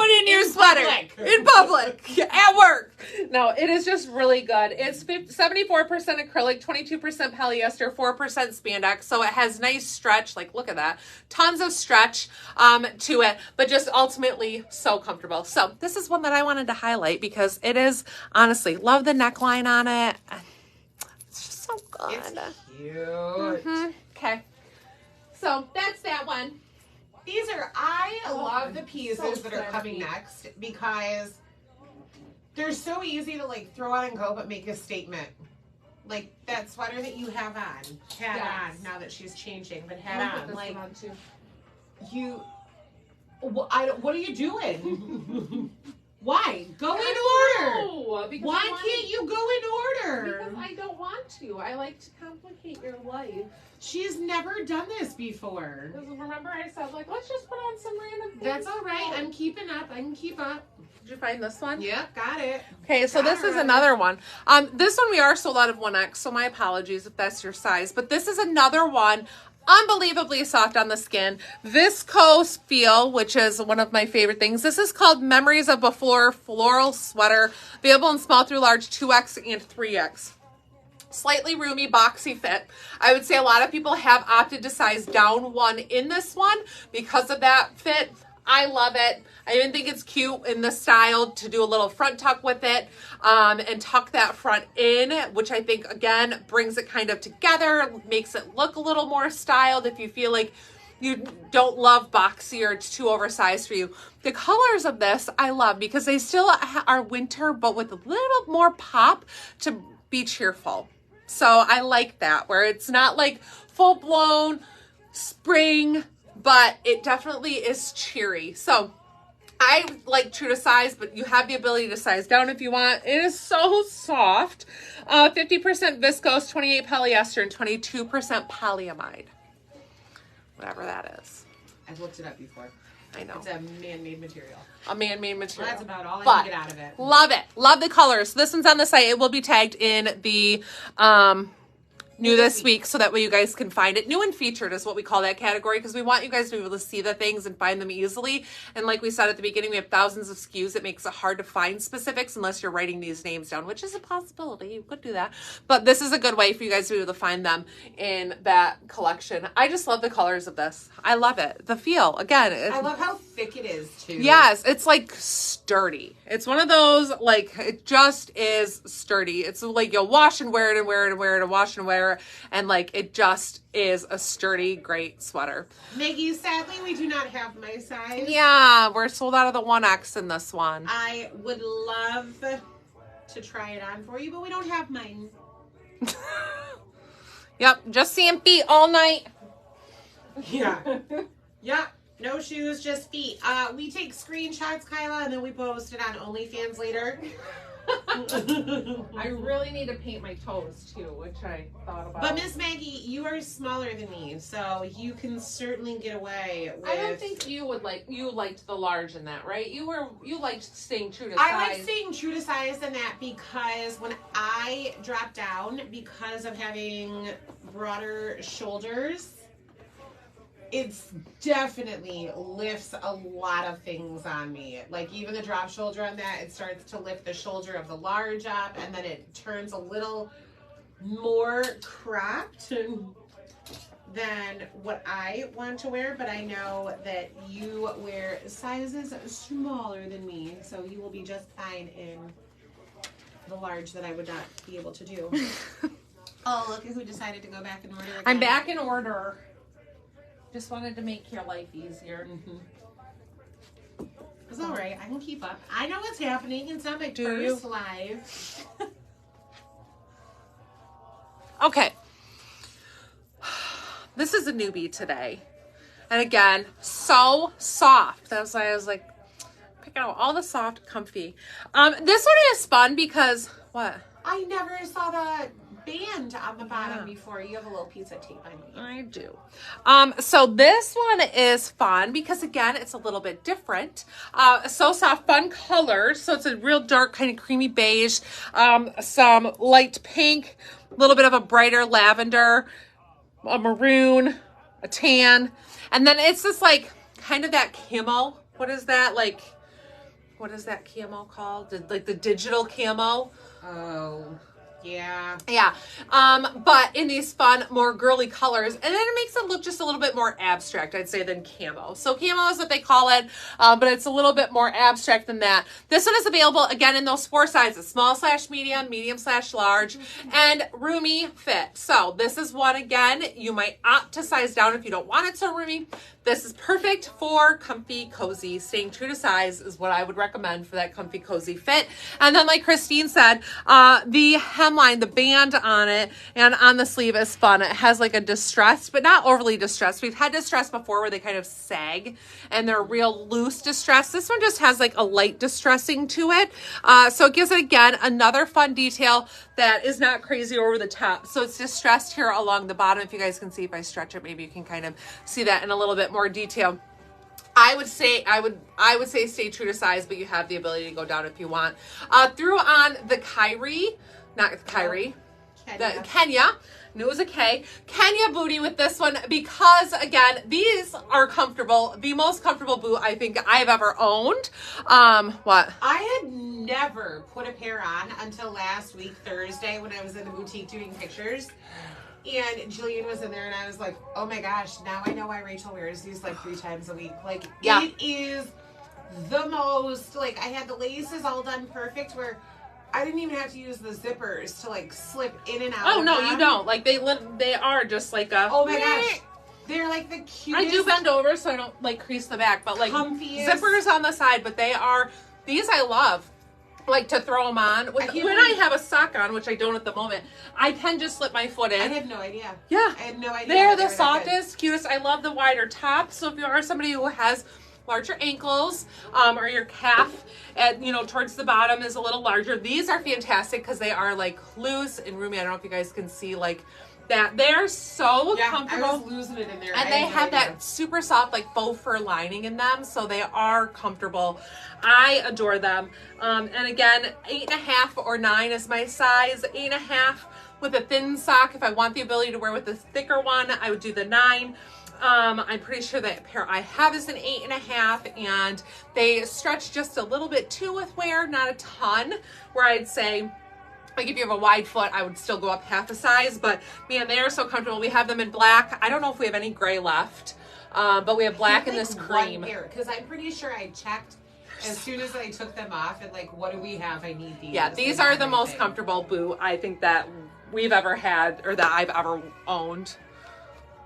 In public at work. No, it is just really good. It's 74% acrylic, 22% polyester, 4% spandex. So it has nice stretch. Like look at that. Tons of stretch to it, but just ultimately so comfortable. So this is one that I wanted to highlight because it is, honestly, love the neckline on it. It's just so good. It's cute. Okay. So that's that one. I love the pieces that are coming next because they're so easy to like throw on and go, but make a statement. Like that sweater that you have on, on now that she's changing, but had on. Like what are you doing? Why? Go in order. Why can't you go in order? Because I don't want to. I like to complicate your life. She's never done this before. Remember I said, like, let's just put on some random things. That's all right. I'm keeping up. I can keep up. Did you find this one? Yep, got it. Okay, so this is another one. This one we are sold out of 1X, so my apologies if that's your size. But this is another one. Unbelievably soft on the skin. Viscose feel, which is one of my favorite things. This is called Memories of Before Floral Sweater. Available in small through large 2X and 3X. Slightly roomy, boxy fit. I would say a lot of people have opted to size down one in this one because of that fit. I love it. I even think it's cute in the style to do a little front tuck with it and tuck that front in, which I think, again, brings it kind of together, makes it look a little more styled if you feel like you don't love boxy or it's too oversized for you. The colors of this I love because they still are winter, but with a little more pop to be cheerful. So I like that, where it's not like full-blown spring, but it definitely is cheery. So I like true to size, but you have the ability to size down if you want. It is so soft. 50% viscose, 28 polyester, and 22% polyamide. Whatever that is. I've looked it up before. I know. It's a man-made material. A man-made material. Well, that's about all I can get out of it. Love it. Love the colors. This one's on the site. It will be tagged in the New this week, so that way you guys can find it. New and featured is what we call that category, because we want you guys to be able to see the things and find them easily. And like we said at the beginning, we have thousands of SKUs. It makes it hard to find specifics unless you're writing these names down, which is a possibility. You could do that. But this is a good way for you guys to be able to find them in that collection. I just love the colors of this. I love it. The feel, again. I love how thick it is, too. Yes, it's like sturdy. It's one of those, like, it just is sturdy. It's like you'll wash and wear it and wear it and wear it and wash and wear it. And like, it just is a sturdy, great sweater. Maggie, sadly, we do not have my size. Yeah, we're sold out of the 1X in this one. I would love to try it on for you, but we don't have mine. Yep, just seeing feet all night. Yeah. Yeah. No shoes, just feet. We take screenshots, Kyla, and then we post it on OnlyFans later. I really need to paint my toes too, which I thought about. But Miss Maggie, you are smaller than me, so you can certainly get away with... I don't think you would you liked the large in that, right? You liked staying true to size. I like staying true to size in that because when I drop down, because of having broader shoulders, it's definitely lifts a lot of things on me. Like even the drop shoulder on that, it starts to lift the shoulder of the large up, and then it turns a little more cropped than what I want to wear. But I know that you wear sizes smaller than me, so you will be just fine in the large that I would not be able to do. Oh, look at who decided to go back in order again. I'm back in order. Just wanted to make your life easier. Mm-hmm. It's all right. I can keep up. I know what's happening. It's not my first live. Okay. This is a newbie today. And again, so soft. That's why I was like, pick out all the soft, comfy. This one is fun because, what? I never saw the band on the bottom before. You have a little piece of tape on you. I do. So this one is fun because again, it's a little bit different. So soft, fun colors. So it's a real dark kind of creamy beige, some light pink, a little bit of a brighter lavender, a maroon, a tan. And then it's just like kind of that camo. What is that? Like, what is that camo called? Like the digital camo. Oh, yeah. Yeah. But in these fun, more girly colors. And then it makes it look just a little bit more abstract, I'd say, than camo. So camo is what they call it, but it's a little bit more abstract than that. This one is available, again, in those 4 sizes, small/medium, medium/large, and roomy fit. So this is one, again, you might opt to size down if you don't want it so roomy. This is perfect for comfy, cozy. Staying true to size is what I would recommend for that comfy, cozy fit. And then, like Christine said, the hemline, the band on it and on the sleeve is fun. It has like a distressed, but not overly distressed. We've had distressed before where they kind of sag and they're real loose distress. This one just has like a light distressing to it. So it gives it, again, another fun detail that is not crazy over the top. So it's distressed here along the bottom. If you guys can see, if I stretch it, maybe you can kind of see that in a little bit more detail. I would say stay true to size, but you have the ability to go down if you want. Threw on the Kenya. Knew it was a K. Kenya booty with this one because, again, these are comfortable. The most comfortable boot I think I've ever owned. What? I had never put a pair on until last week, Thursday, when I was in the boutique doing pictures. And Jillian was in there, and I was like, oh my gosh, now I know why Rachel wears these like 3 times a week. Like, yeah. It is the most, like, I had the laces all done perfect where I didn't even have to use the zippers to like slip in and out. Oh, no, you don't. Like, they are just like a... Oh my gosh. They're like the cutest. I do bend over so I don't like crease the back, but like comfiest. Zippers on the side, but they are, these I love. Like to throw them on. When I have a sock on, which I don't at the moment, I can just slip my foot in. I had no idea. Yeah. I had no idea. They're the softest, cutest. I love the wider top. So if you are somebody who has larger ankles, or your calf at, towards the bottom is a little larger, these are fantastic because they are like loose and roomy. I don't know if you guys can see like that. They're so comfortable. I was losing it in there. And they have that super soft like faux fur lining in them, so they are comfortable. I adore them. And again, 8.5 or 9 is my size. 8.5 with a thin sock. If I want the ability to wear with a thicker one, I would do the 9. I'm pretty sure that pair I have is an 8.5, and they stretch just a little bit too with wear, not a ton, where I'd say, like if you have a wide foot, I would still go up half a size, but man, they are so comfortable. We have them in black. I don't know if we have any gray left, but we have black in this cream. Because I'm pretty sure I checked as soon as I took them off and like, what do we have? I need these. Yeah, these are the most comfortable boot I think that we've ever had, or that I've ever owned.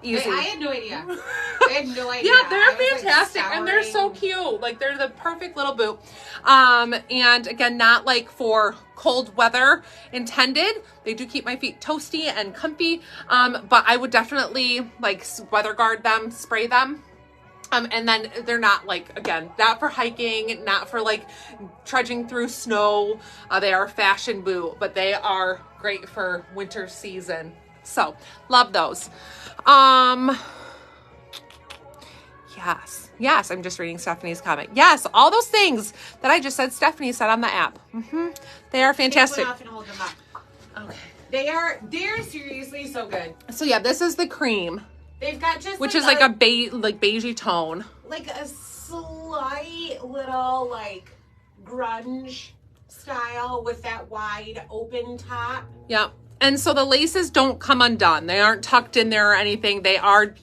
Easy. I had no idea. I had no idea. Yeah, they're fantastic, and they're so cute. Like, they're the perfect little boot. And again, not like for cold weather intended. They do keep my feet toasty and comfy. But I would definitely like weather guard them, spray them. And then they're not like, again, not for hiking, not for like trudging through snow. They are a fashion boot, but they are great for winter season. So love those. Yes, I'm just reading Stephanie's comment. Yes, all those things that I just said, Stephanie said on the app. They are fantastic. Take one off and hold them up. Okay. They're seriously so good. So yeah, this is the cream. They've got just which is like a beigey tone. Like a slight little like grunge style with that wide open top. Yeah. And so the laces don't come undone. They aren't tucked in there or anything. They are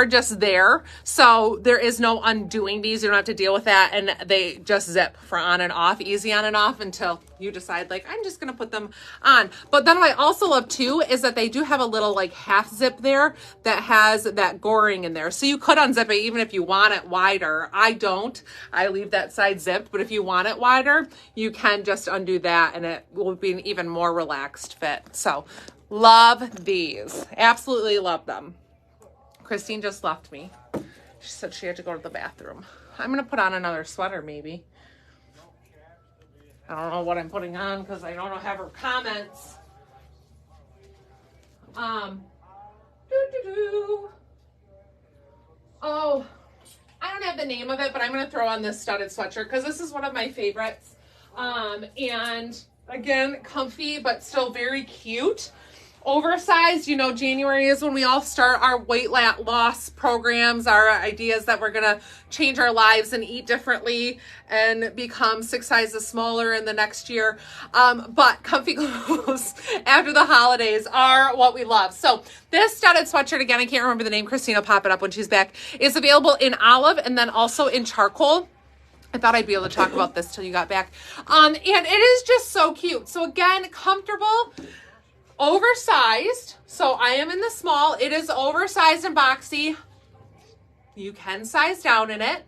just there. So there is no undoing these. You don't have to deal with that. And they just zip for on and off, easy on and off until you decide like, I'm just going to put them on. But then what I also love too is that they do have a little like half zip there that has that goring in there. So you could unzip it even if you want it wider. I don't. I leave that side zipped, but if you want it wider, you can just undo that and it will be an even more relaxed fit. So love these. Absolutely love them. Christine just left me. She said she had to go to the bathroom. I'm going to put on another sweater maybe. I don't know what I'm putting on because I don't have her comments. Oh, I don't have the name of it, but I'm going to throw on this studded sweatshirt because this is one of my favorites. And again, comfy, but still very cute. Oversized, you know, January is when we all start our weight loss programs, our ideas that we're going to change our lives and eat differently and become 6 sizes smaller in the next year. But comfy clothes after the holidays are what we love. So this studded sweatshirt, again, I can't remember the name. Christina will pop it up when she's back, is available in olive and then also in charcoal. I thought I'd be able to talk about this till you got back. And it is just so cute. So again, comfortable, oversized. So I am in the small. It is oversized and boxy. You can size down in it.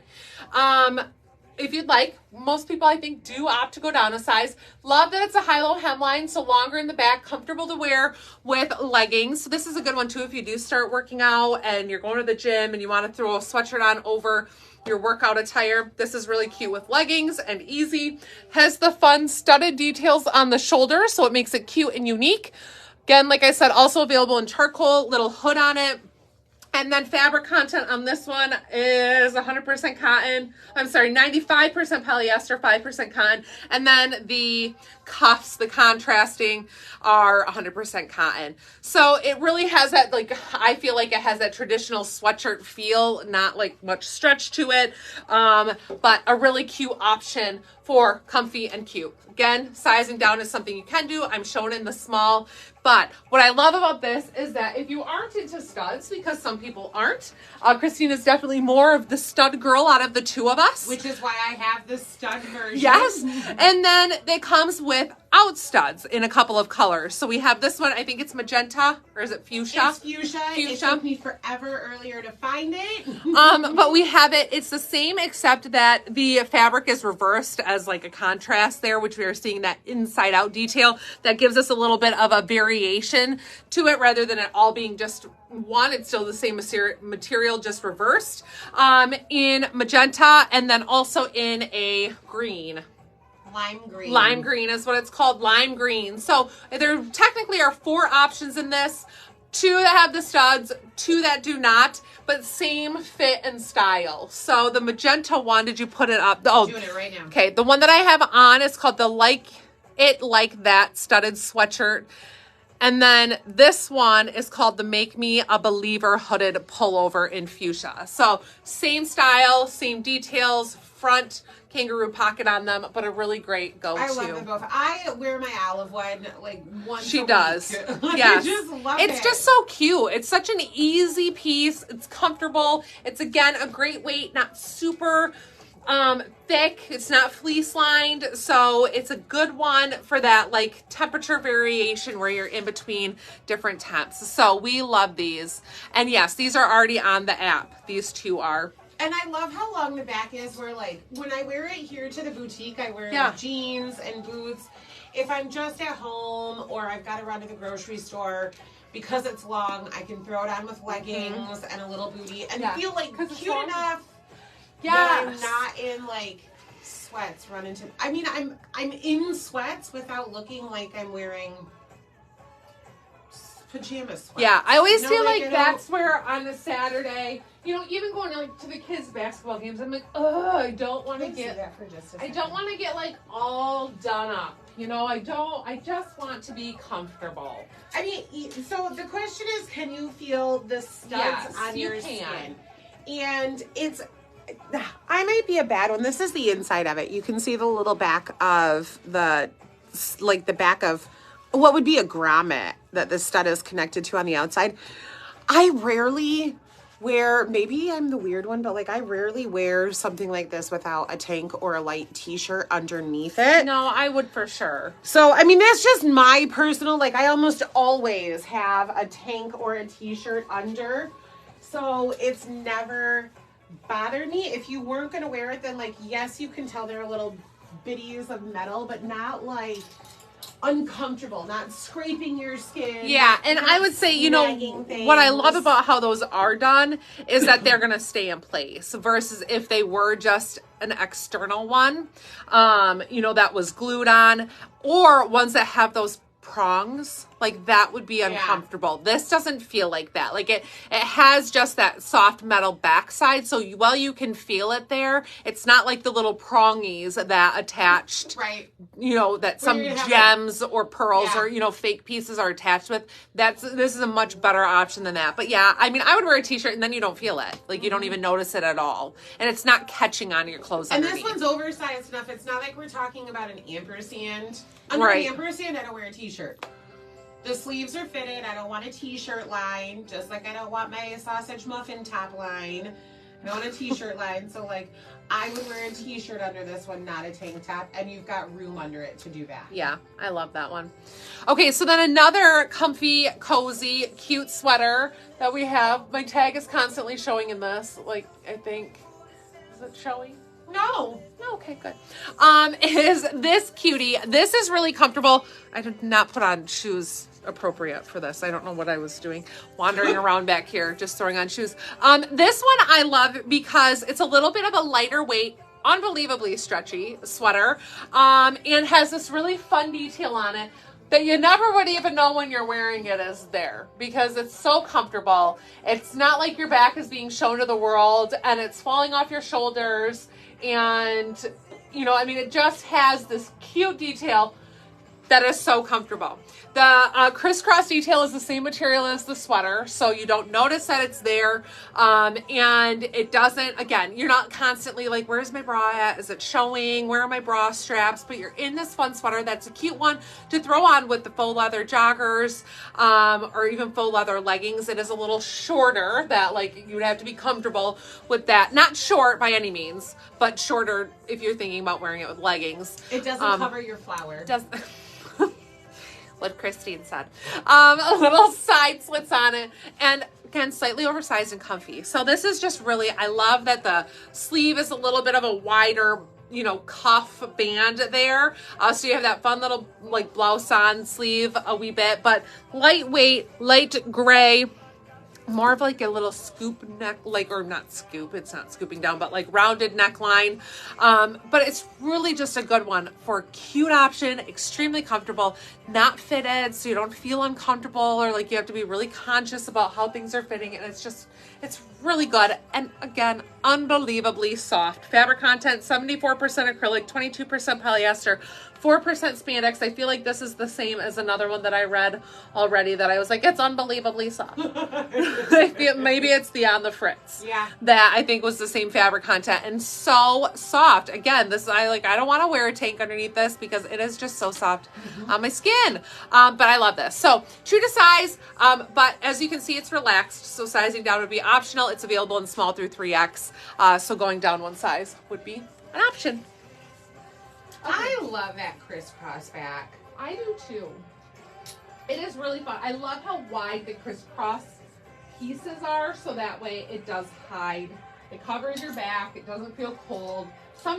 If you'd like. Most people, I think, do opt to go down a size. Love that it's a high-low hemline, so longer in the back, comfortable to wear with leggings. So this is a good one, too, if you do start working out and you're going to the gym and you want to throw a sweatshirt on over your workout attire. This is really cute with leggings and easy. Has the fun studded details on the shoulder, so it makes it cute and unique. Again, like I said, also available in charcoal, little hood on it. And then fabric content on this one is 100% cotton. I'm sorry, 95% polyester, 5% cotton. And then the cuffs, the contrasting, are 100% cotton. So it really has that, like, I feel like it has that traditional sweatshirt feel, not like much stretch to it, but a really cute option for comfy and cute. Again, sizing down is something you can do. I'm showing in the small. But what I love about this is that if you aren't into studs, because some people aren't, Christina's definitely more of the stud girl out of the two of us. Which is why I have the stud version. Yes. And then it comes without studs in a couple of colors. So we have this one, I think it's magenta, or is it fuchsia? It's fuchsia. It took me forever earlier to find it. But we have it. It's the same except that the fabric is reversed as like a contrast there, which we are seeing that inside out detail that gives us a little bit of a variation to it rather than it all being just one. It's still the same material, just reversed in magenta, and then also in a green. Lime green. Lime green is what it's called, lime green. So there technically are 4 options in this. 2 that have the studs, 2 that do not, but same fit and style. So the magenta one, did you put it up? Oh, I'm doing it right now. Okay, the one that I have on is called the Like It Like That studded sweatshirt. And then this one is called the Make Me a Believer hooded pullover in fuchsia. So same style, same details, front kangaroo pocket on them, but a really great go-to. I love them both. I wear my olive one like once She a does. week. Yes. I just love it. It's just so cute. It's such an easy piece. It's comfortable. It's, again, a great weight, not super thick. It's not fleece lined. So it's a good one for that like temperature variation where you're in between different temps. So we love these. And yes, these are already on the app. These two are. And I love how long the back is where, like, when I wear it here to the boutique, I wear jeans and boots. If I'm just at home or I've got to run to the grocery store, because it's long, I can throw it on with leggings and a little bootie and feel, like, cute enough that I'm not in, like, sweats running to... I mean, I'm in sweats without looking like I'm wearing... pajama sweats. Yeah, I always feel like that's where on a Saturday, you know, even going like to the kids' basketball games, I'm like, oh, I don't want to get that for just a second. I don't want to get like all done up. You know, I just want to be comfortable. I mean, so the question is, can you feel the studs on your skin? And it's, I might be a bad one. This is the inside of it. You can see the little back of the, like the back of what would be a grommet that the stud is connected to on the outside. I rarely wear, maybe I'm the weird one, but like I rarely wear something like this without a tank or a light t-shirt underneath it. No, I would for sure. So, I mean, that's just my personal, like I almost always have a tank or a t-shirt under. So it's never bothered me. If you weren't going to wear it, then like, yes, you can tell they're little bitties of metal, but not like uncomfortable, not scraping your skin. Yeah, and I would say, you know, what I love about how those are done is that they're going to stay in place versus if they were just an external one, you know, that was glued on, or ones that have those prongs, like that would be uncomfortable. This doesn't feel like that. Like it has just that soft metal backside, so while you can feel it there, it's not like the little prongies that attached, right? You know, that some gems or pearls or, you know, fake pieces are attached with. This is a much better option than that. But yeah, I mean, I would wear a t-shirt and then you don't feel it. Like you don't even notice it at all. And it's not catching on your clothes underneath. And this one's oversized enough. It's not like we're talking about an ampersand. Under an ampersand, I don't wear a t-shirt. The sleeves are fitted. I don't want a t-shirt line, just like I don't want my sausage muffin top line. I don't want a t-shirt line. So like I would wear a t-shirt under this one, not a tank top, and you've got room under it to do that. Yeah, I love that one. Okay, so then another comfy, cozy, cute sweater that we have. My tag is constantly showing in this. Like, I think, is it showing? No. Okay, good. Is this cutie. This is really comfortable. I did not put on shoes appropriate for this. I don't know what I was doing. Wandering around back here, just throwing on shoes. This one I love because it's a little bit of a lighter weight, unbelievably stretchy sweater, and has this really fun detail on it that you never would even know when you're wearing it is there because it's so comfortable. It's not like your back is being shown to the world and it's falling off your shoulders. And, you know, I mean, it just has this cute detail that is so comfortable. The crisscross detail is the same material as the sweater, so you don't notice that it's there. And it doesn't, again, you're not constantly like, where's my bra at? Is it showing? Where are my bra straps? But you're in this fun sweater that's a cute one to throw on with the faux leather joggers or even faux leather leggings. It is a little shorter that like you'd have to be comfortable with that. Not short by any means, but shorter if you're thinking about wearing it with leggings. It doesn't cover your flower. What Christine said. A little side slits on it, and again, slightly oversized and comfy. So this is just really, I love that the sleeve is a little bit of a wider, you know, cuff band there. So you have that fun little like blouse on sleeve a wee bit, but lightweight, light gray. more of like a little scoop neck, like, or not scoop, it's not scooping down, but like rounded neckline. But it's really just a good one for cute option, extremely comfortable, not fitted, so you don't feel uncomfortable or like you have to be really conscious about how things are fitting. And it's really good. And again, unbelievably soft. Fabric content, 74% acrylic, 22% polyester, 4% spandex. I feel like this is the same as another one that I read already that I was like, it's unbelievably soft. I feel maybe it's the On the Fritz. Yeah. That I think was the same fabric content and so soft. Again, this I don't want to wear a tank underneath this because it is just so soft on my skin. But I love this. So true to size, but as you can see, it's relaxed. So sizing down would be optional. It's available in small through 3X. So going down one size would be an option. I love that crisscross back. I do too. It is really fun. I love how wide the crisscross pieces are, so that way it does hide. It covers your back. It doesn't feel cold.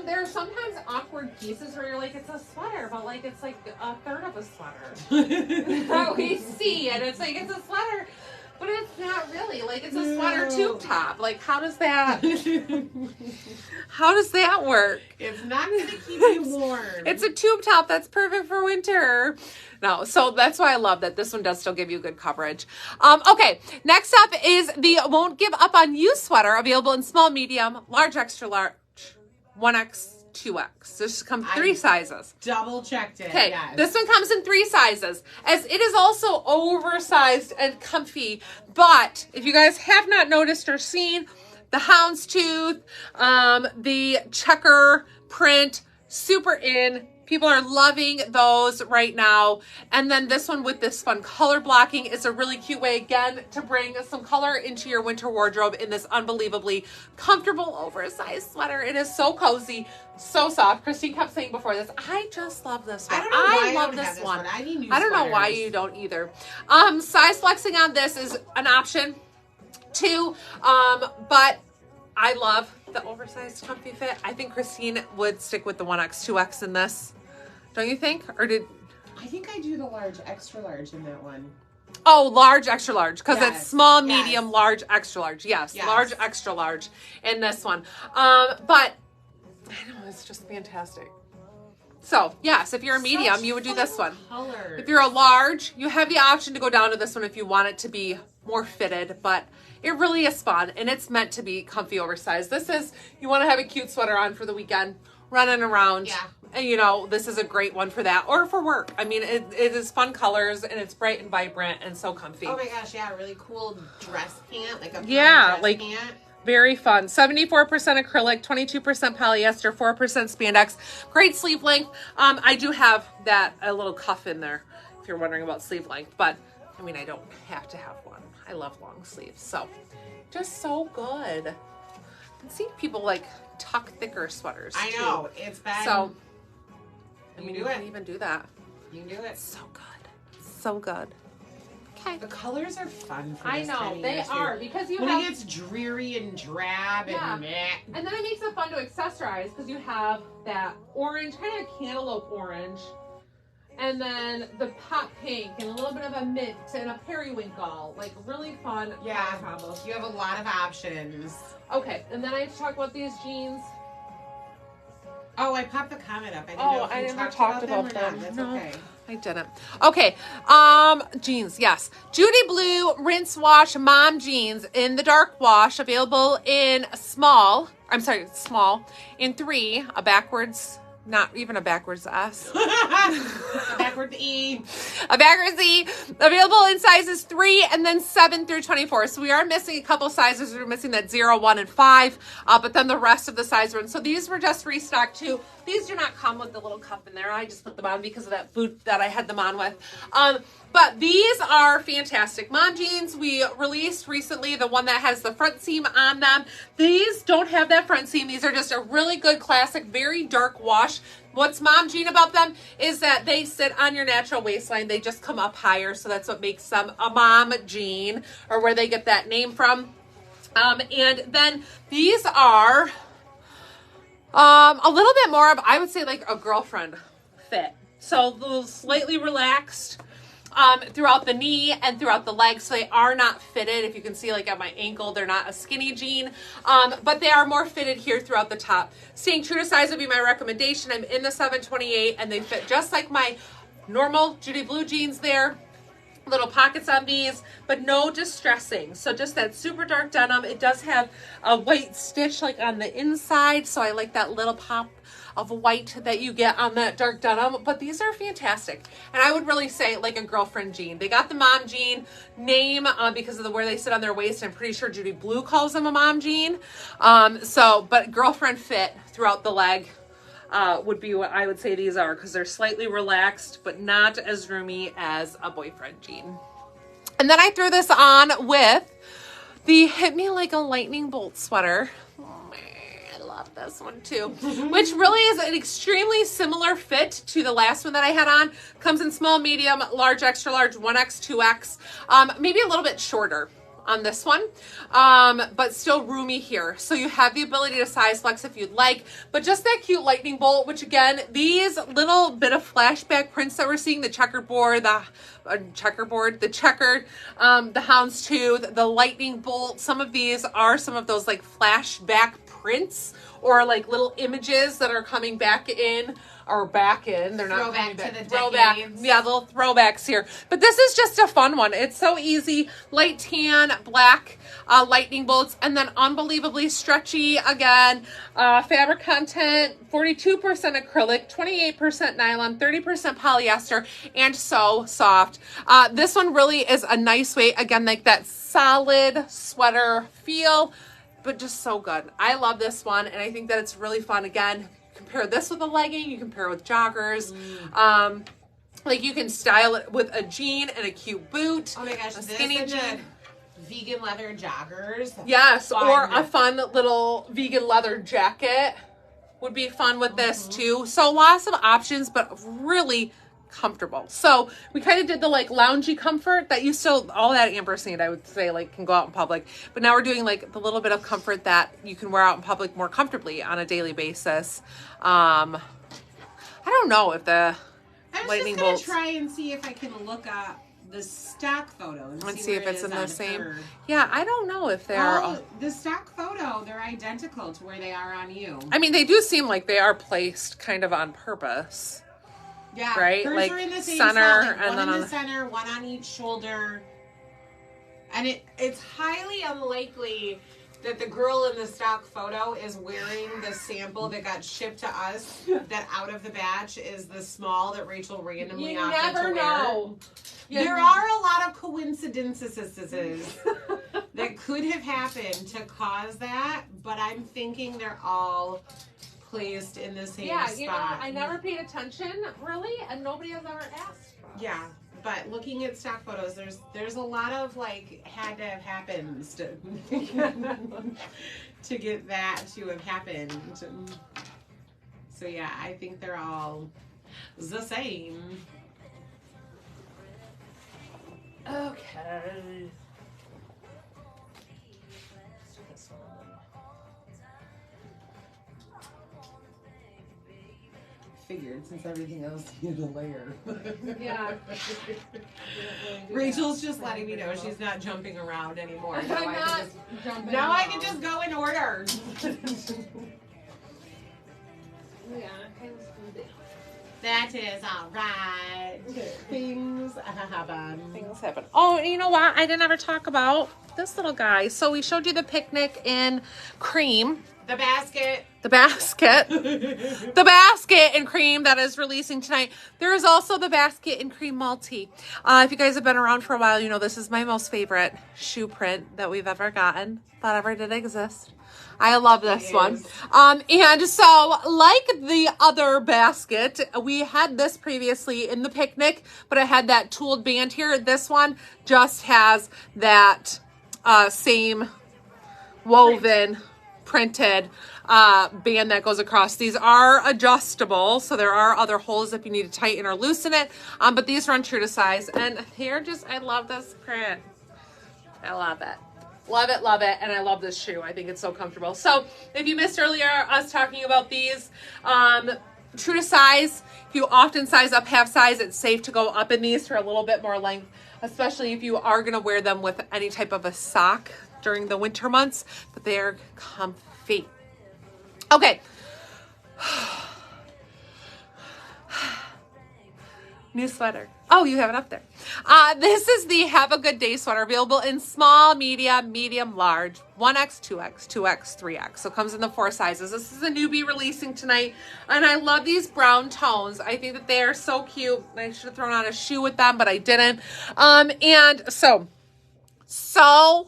There are sometimes awkward pieces where you're like, it's a sweater, but like it's like a third of a sweater. That we see, and it's like it's a sweater, but it's not really. Like it's a sweater tube top. Like how does that work? It's not going to keep you warm. It's a tube top that's perfect for winter. No, so that's why I love that this one does still give you good coverage. Okay, next up is the Won't Give Up on You sweater, available in small, medium, large, extra large, 1X, 2X. This comes 3 sizes. Double checked it. Okay, yes. This one comes in 3 sizes, as it is also oversized and comfy. But if you guys have not noticed or seen, the houndstooth, the checker print, super in. People are loving those right now. And then this one with this fun color blocking is a really cute way, again, to bring some color into your winter wardrobe in this unbelievably comfortable, oversized sweater. It is so cozy, so soft. Christine kept saying before this, I just love this one. I love this one. I don't know why you don't either. Size flexing on this is an option too, but I love the oversized comfy fit. I think Christine would stick with the 1X, 2X in this. Don't you think? Or did... I think I do the large, extra large in that one. Oh, large, extra large. Because it's small, medium, yes. large, extra large. Yes, Yes. Large, extra large in this one. But, I know, it's just fantastic. So, yes, if you're a medium, you would do this one. Colors. If you're a large, you have the option to go down to this one if you want it to be more fitted, but it really is fun, and it's meant to be comfy oversized. This is, you want to have a cute sweater on for the weekend, running around. Yeah. And, you know, this is a great one for that, or for work. I mean, it is fun colors, and it's bright and vibrant, and so comfy. Oh my gosh, yeah, a really cool dress pant, like a Yeah, dress pant. Very fun. 74% acrylic, 22% polyester, 4% spandex. Great sleeve length. I do have a little cuff in there, if you're wondering about sleeve length, but I mean, I don't have to have one. I love long sleeves, so just so good. I've seen people like tuck thicker sweaters. I know, it's bad. So you you can even do that. You can do it. So good. So good. Okay. The colors are fun for I this know, time of they year, too. are, because you when have... it gets dreary and drab and meh. And then it makes it fun to accessorize, because you have that orange, kind of a cantaloupe orange, and then the pop pink, and a little bit of a mint, and a periwinkle. Like, really fun color combos. You have a lot of options. Okay, and then I have to talk about these jeans. Oh, I popped the comment up. I didn't know if I you never talked about them. Or them. not. That's No. okay. I didn't. Okay. Jeans, yes. Judy Blue Rinse Wash Mom Jeans in the dark wash, available in small, in 3, a backwards, not even a backwards S. A backwards E. A backwards E, available in sizes 3 and then 7 through 24. So we are missing a couple sizes. We're missing that 0, 1, and 5, but then the rest of the size runs. So these were just restocked too. These do not come with the little cuff in there. I just put them on because of that boot that I had them on with. But these are fantastic. Mom jeans, we released recently the one that has the front seam on them. These don't have that front seam. These are just a really good classic, very dark wash. What's mom jean about them is that they sit on your natural waistline. They just come up higher. So that's what makes them a mom jean, or where they get that name from. And then these are a little bit more of, I would say, like a girlfriend fit. So a little slightly relaxed. throughout the knee and throughout the leg. So they are not fitted. If you can see like at my ankle, they're not a skinny jean, but they are more fitted here throughout the top. Staying true to size would be my recommendation. I'm in the 728 and they fit just like my normal Judy Blue jeans there. Little pockets on these, but no distressing. So just that super dark denim. It does have a white stitch like on the inside. So I like that little pop of white that you get on that dark denim, but these are fantastic. And I would really say like a girlfriend jean. They got the mom jean name because of the where they sit on their waist. I'm pretty sure Judy Blue calls them a mom jean. But girlfriend fit throughout the leg would be what I would say these are, because they're slightly relaxed, but not as roomy as a boyfriend jean. And then I threw this on with the Hit Me Like a Lightning Bolt sweater. I love this one too, which really is an extremely similar fit to the last one that I had on. Comes in small, medium, large, extra large, 1X, 2X, maybe a little bit shorter on this one, but still roomy here. So you have the ability to size flex if you'd like, but just that cute lightning bolt, which again, these little bit of flashback prints that we're seeing, the checkerboard, the checkered, the houndstooth, the lightning bolt, some of these are some of those like flashback prints or like little images that are coming back in. They're not throwback to the throwback. decades. Yeah, little throwbacks here. But this is just a fun one. It's so easy. Light tan, black lightning bolts, and then unbelievably stretchy again. Fabric content, 42% acrylic, 28% nylon, 30% polyester, and so soft. This one really is a nice way, again, like that solid sweater feel, but just so good. I love this one, and I think that it's really fun. Again, compare this with a legging, you compare it with joggers. Like you can style it with a jean and a cute boot. Oh my gosh, a skinny jean. Vegan leather joggers. Yes, or a fun little vegan leather jacket would be fun with this too. So lots of options, but really comfortable. So we kind of did the like loungy comfort that you still, all that Amber's need, I would say, like can go out in public, but now we're doing like the little bit of comfort that you can wear out in public more comfortably on a daily basis. I don't know if the lightning bolts. I'm just gonna try and see if I can look up the stock photo and see if it's in the same. Curve. Yeah, I don't know if they're the stock photo, they're identical to where they are on you. I mean, they do seem like they are placed kind of on purpose. Yeah, right? Hers Like are in the same center, spot, like and one then in the center, one on each shoulder. And it's highly unlikely that the girl in the stock photo is wearing the sample that got shipped to us, that out of the batch is the small that Rachel randomly you opted never to wear. know. There are a lot of coincidences that could have happened to cause that, but I'm thinking they're all placed in the same spot. You know, I never paid attention, really, and nobody has ever asked. Yeah, but looking at stock photos, there's a lot of like had to have happened to get that to have happened. So yeah, I think they're all the same. Okay. Figured since everything else needed a layer. Yeah. Rachel's just letting me know she's not jumping around anymore. I'm not jumping now I around. can just go in order. Yeah. That is alright. Things happen. Things happen. Oh, you know what? I didn't ever talk about this little guy. So we showed you the picnic in cream. The basket. The basket. The basket in cream that is releasing tonight. There is also the basket in cream multi. If you guys have been around for a while, you know this is my most favorite shoe print that we've ever gotten. That ever did exist. I love this one. And so like the other basket, we had this previously in the picnic, but it had that tooled band here. This one just has that same woven printed band that goes across. These are adjustable, so there are other holes if you need to tighten or loosen it, but these run true to size, and they're just, I love this print. I love it. Love it, love it, and I love this shoe. I think it's so comfortable. So if you missed earlier us talking about these, true to size. If you often size up half size, it's safe to go up in these for a little bit more length, especially if you are going to wear them with any type of a sock during the winter months, but they're comfy. Okay. New sweater. Oh, you have it up there. This is the Have a Good Day sweater, available in small, medium, large, 1X, 2X, 2X, 3X. So it comes in the 4 sizes. This is a newbie releasing tonight, and I love these brown tones. I think that they are so cute. I should have thrown on a shoe with them, but I didn't. And so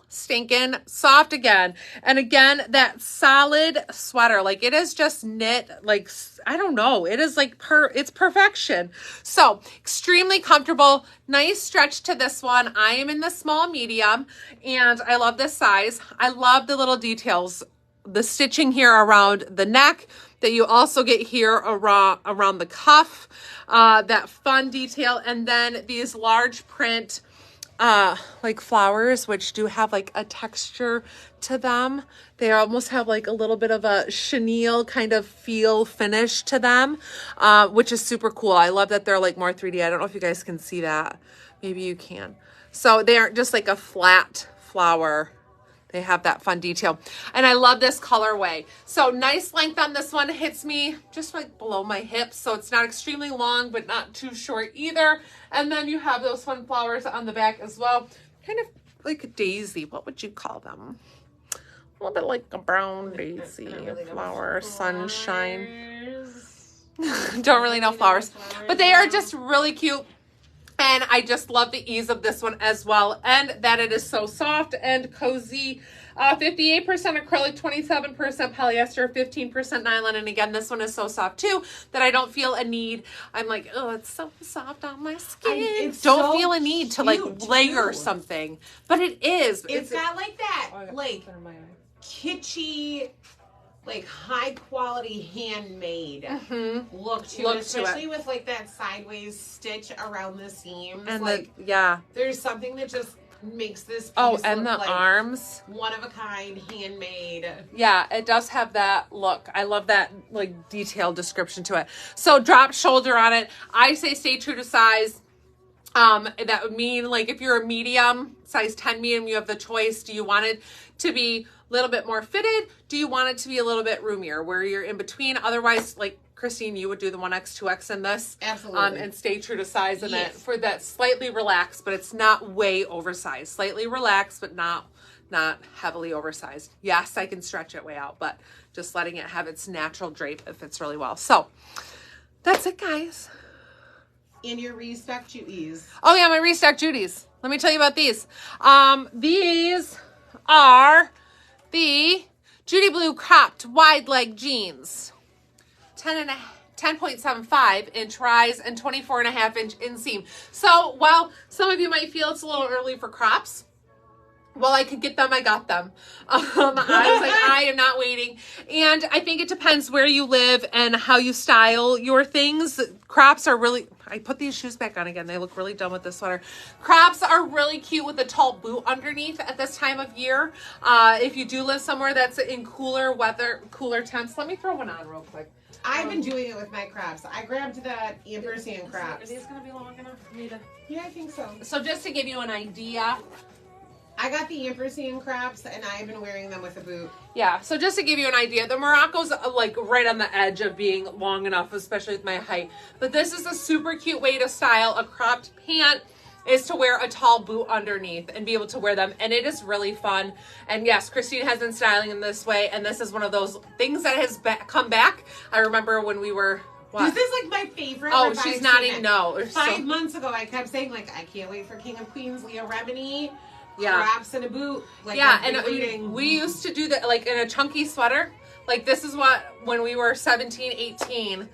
stinking soft again. And again, that solid sweater, like it is just knit, like, I don't know. It is like it's perfection. So extremely comfortable, nice stretch to this one. I am in the small medium and I love this size. I love the little details, the stitching here around the neck that you also get here around the cuff, that fun detail. And then these large print like flowers, which do have like a texture to them. They almost have like a little bit of a chenille kind of finish to them, which is super cool. I love that they're like more 3D. I don't know if you guys can see that. Maybe you can. So they aren't just like a flat flower. They have that fun detail. And I love this colorway. So nice length on this one. It hits me just like below my hips. So it's not extremely long, but not too short either. And then you have those fun flowers on the back as well. Kind of like a daisy. What would you call them? A little bit like a brown daisy flower, sunshine. Don't really know flowers. But they are just really cute. And I just love the ease of this one as well. And that it is so soft and cozy. 58% acrylic, 27% polyester, 15% nylon. And again, this one is so soft too that I don't feel a need. I'm like, oh, it's so soft on my skin. Don't feel a need to like layer something. But it is. It's got like that, like kitschy, like high quality handmade look to it, especially with like that sideways stitch around the seams. And like, there's something that just makes this piece and look the like arms, one of a kind, handmade. Yeah, it does have that look. I love that like detailed description to it. So drop shoulder on it. I say stay true to size. That would mean like if you're a medium, size 10 medium, you have the choice. Do you want it to be a little bit more fitted? Do you want it to be a little bit roomier where you're in between? Otherwise, like Christine, you would do the 1X, 2X in this. Absolutely. And stay true to size in it for that slightly relaxed, but it's not way oversized. Slightly relaxed, but not heavily oversized. Yes, I can stretch it way out, but just letting it have its natural drape, it fits really well. So that's it, guys. And your restock Judies. Oh yeah, my restock Judies. Let me tell you about these. These are the Judy Blue cropped wide leg jeans. 10.75 inch rise and 24.5 inch inseam. So while some of you might feel it's a little early for crops, well, I could get them, I got them. I was like, I am not waiting. And I think it depends where you live and how you style your things. Crops are really, I put these shoes back on again. They look really dumb with this sweater. Crops are really cute with a tall boot underneath at this time of year. If you do live somewhere that's in cooler weather, cooler temps, let me throw one on real quick. I've been doing it with my crops. I grabbed that ampersand crops. Are these going to be long enough for me to? Yeah, I think so. So just to give you an idea, I got the ampersand crops and I've been wearing them with a boot. Yeah, so just to give you an idea, the Morocco's like right on the edge of being long enough, especially with my height. But this is a super cute way to style a cropped pant, is to wear a tall boot underneath and be able to wear them. And it is really fun. And yes, Christine has been styling in this way. And this is one of those things that has come back. I remember when we were... What? This is like my favorite. Oh, she's nodding no. 5 months ago, I kept saying like, I can't wait for King of Queens, Leah Remini. Yeah. Crops and a boot. Like, yeah, and we used to do that like in a chunky sweater. Like this is what, when we were 17, 18,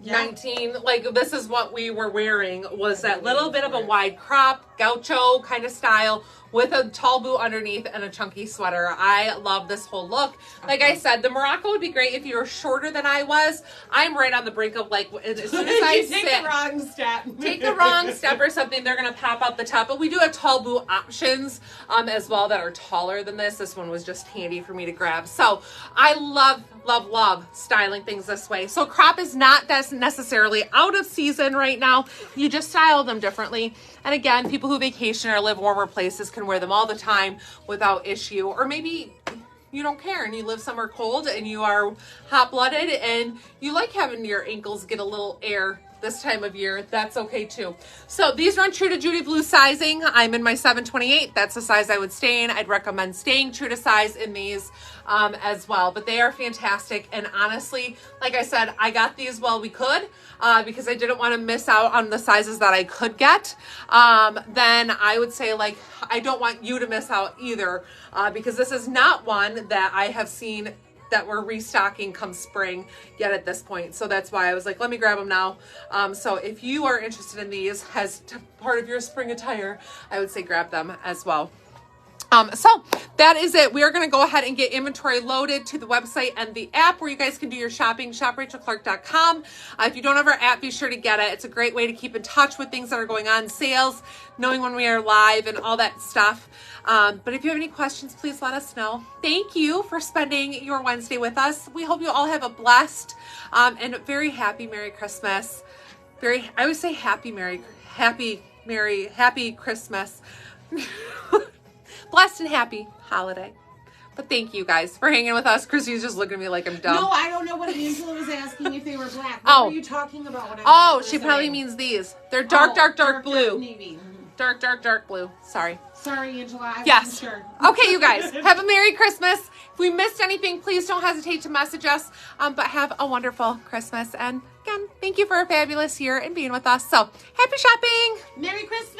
19, like this is what we were wearing, was that little bit of a wide crop, gaucho kind of style with a tall boot underneath and a chunky sweater. I love this whole look. Like I said, the Morocco would be great if you were shorter than I was. I'm right on the brink of like, as soon as I take the wrong step. Take the wrong step or something, they're going to pop out the top. But we do have tall boot options as well that are taller than this. This one was just handy for me to grab. So I love, love, love styling things this way. So crop is not necessarily out of season right now. You just style them differently. And again, people who vacation or live warmer places can wear them all the time without issue. Or maybe you don't care and you live somewhere cold and you are hot-blooded and you like having your ankles get a little air this time of year. That's okay too. So these run true to Judy Blue sizing. I'm in my 728. That's the size I would stay in. I'd recommend staying true to size in these as well. But they are fantastic. And honestly, like I said, I got these while we could because I didn't want to miss out on the sizes that I could get. Then I would say, like, I don't want you to miss out either because this is not one that I have seen that we're restocking come spring yet at this point. So that's why I was like, let me grab them now. So if you are interested in these as part of your spring attire, I would say grab them as well. So that is it. We are going to go ahead and get inventory loaded to the website and the app where you guys can do your shopping, shoprachelclark.com. If you don't have our app, be sure to get it. It's a great way to keep in touch with things that are going on, sales, knowing when we are live and all that stuff. But if you have any questions, please let us know. Thank you for spending your Wednesday with us. We hope you all have a blessed and very happy Merry Christmas. I always say happy Christmas. Blessed and happy holiday. But thank you guys for hanging with us. Christy's just looking at me like I'm dumb. No, I don't know what Angela was asking if they were black. What were you talking about? She probably means these. They're dark blue. Navy. Dark blue. Sorry, Angela. I yes. wasn't sure. Okay, you guys. Have a Merry Christmas. If we missed anything, please don't hesitate to message us. But have a wonderful Christmas. And again, thank you for a fabulous year and being with us. So, happy shopping. Merry Christmas.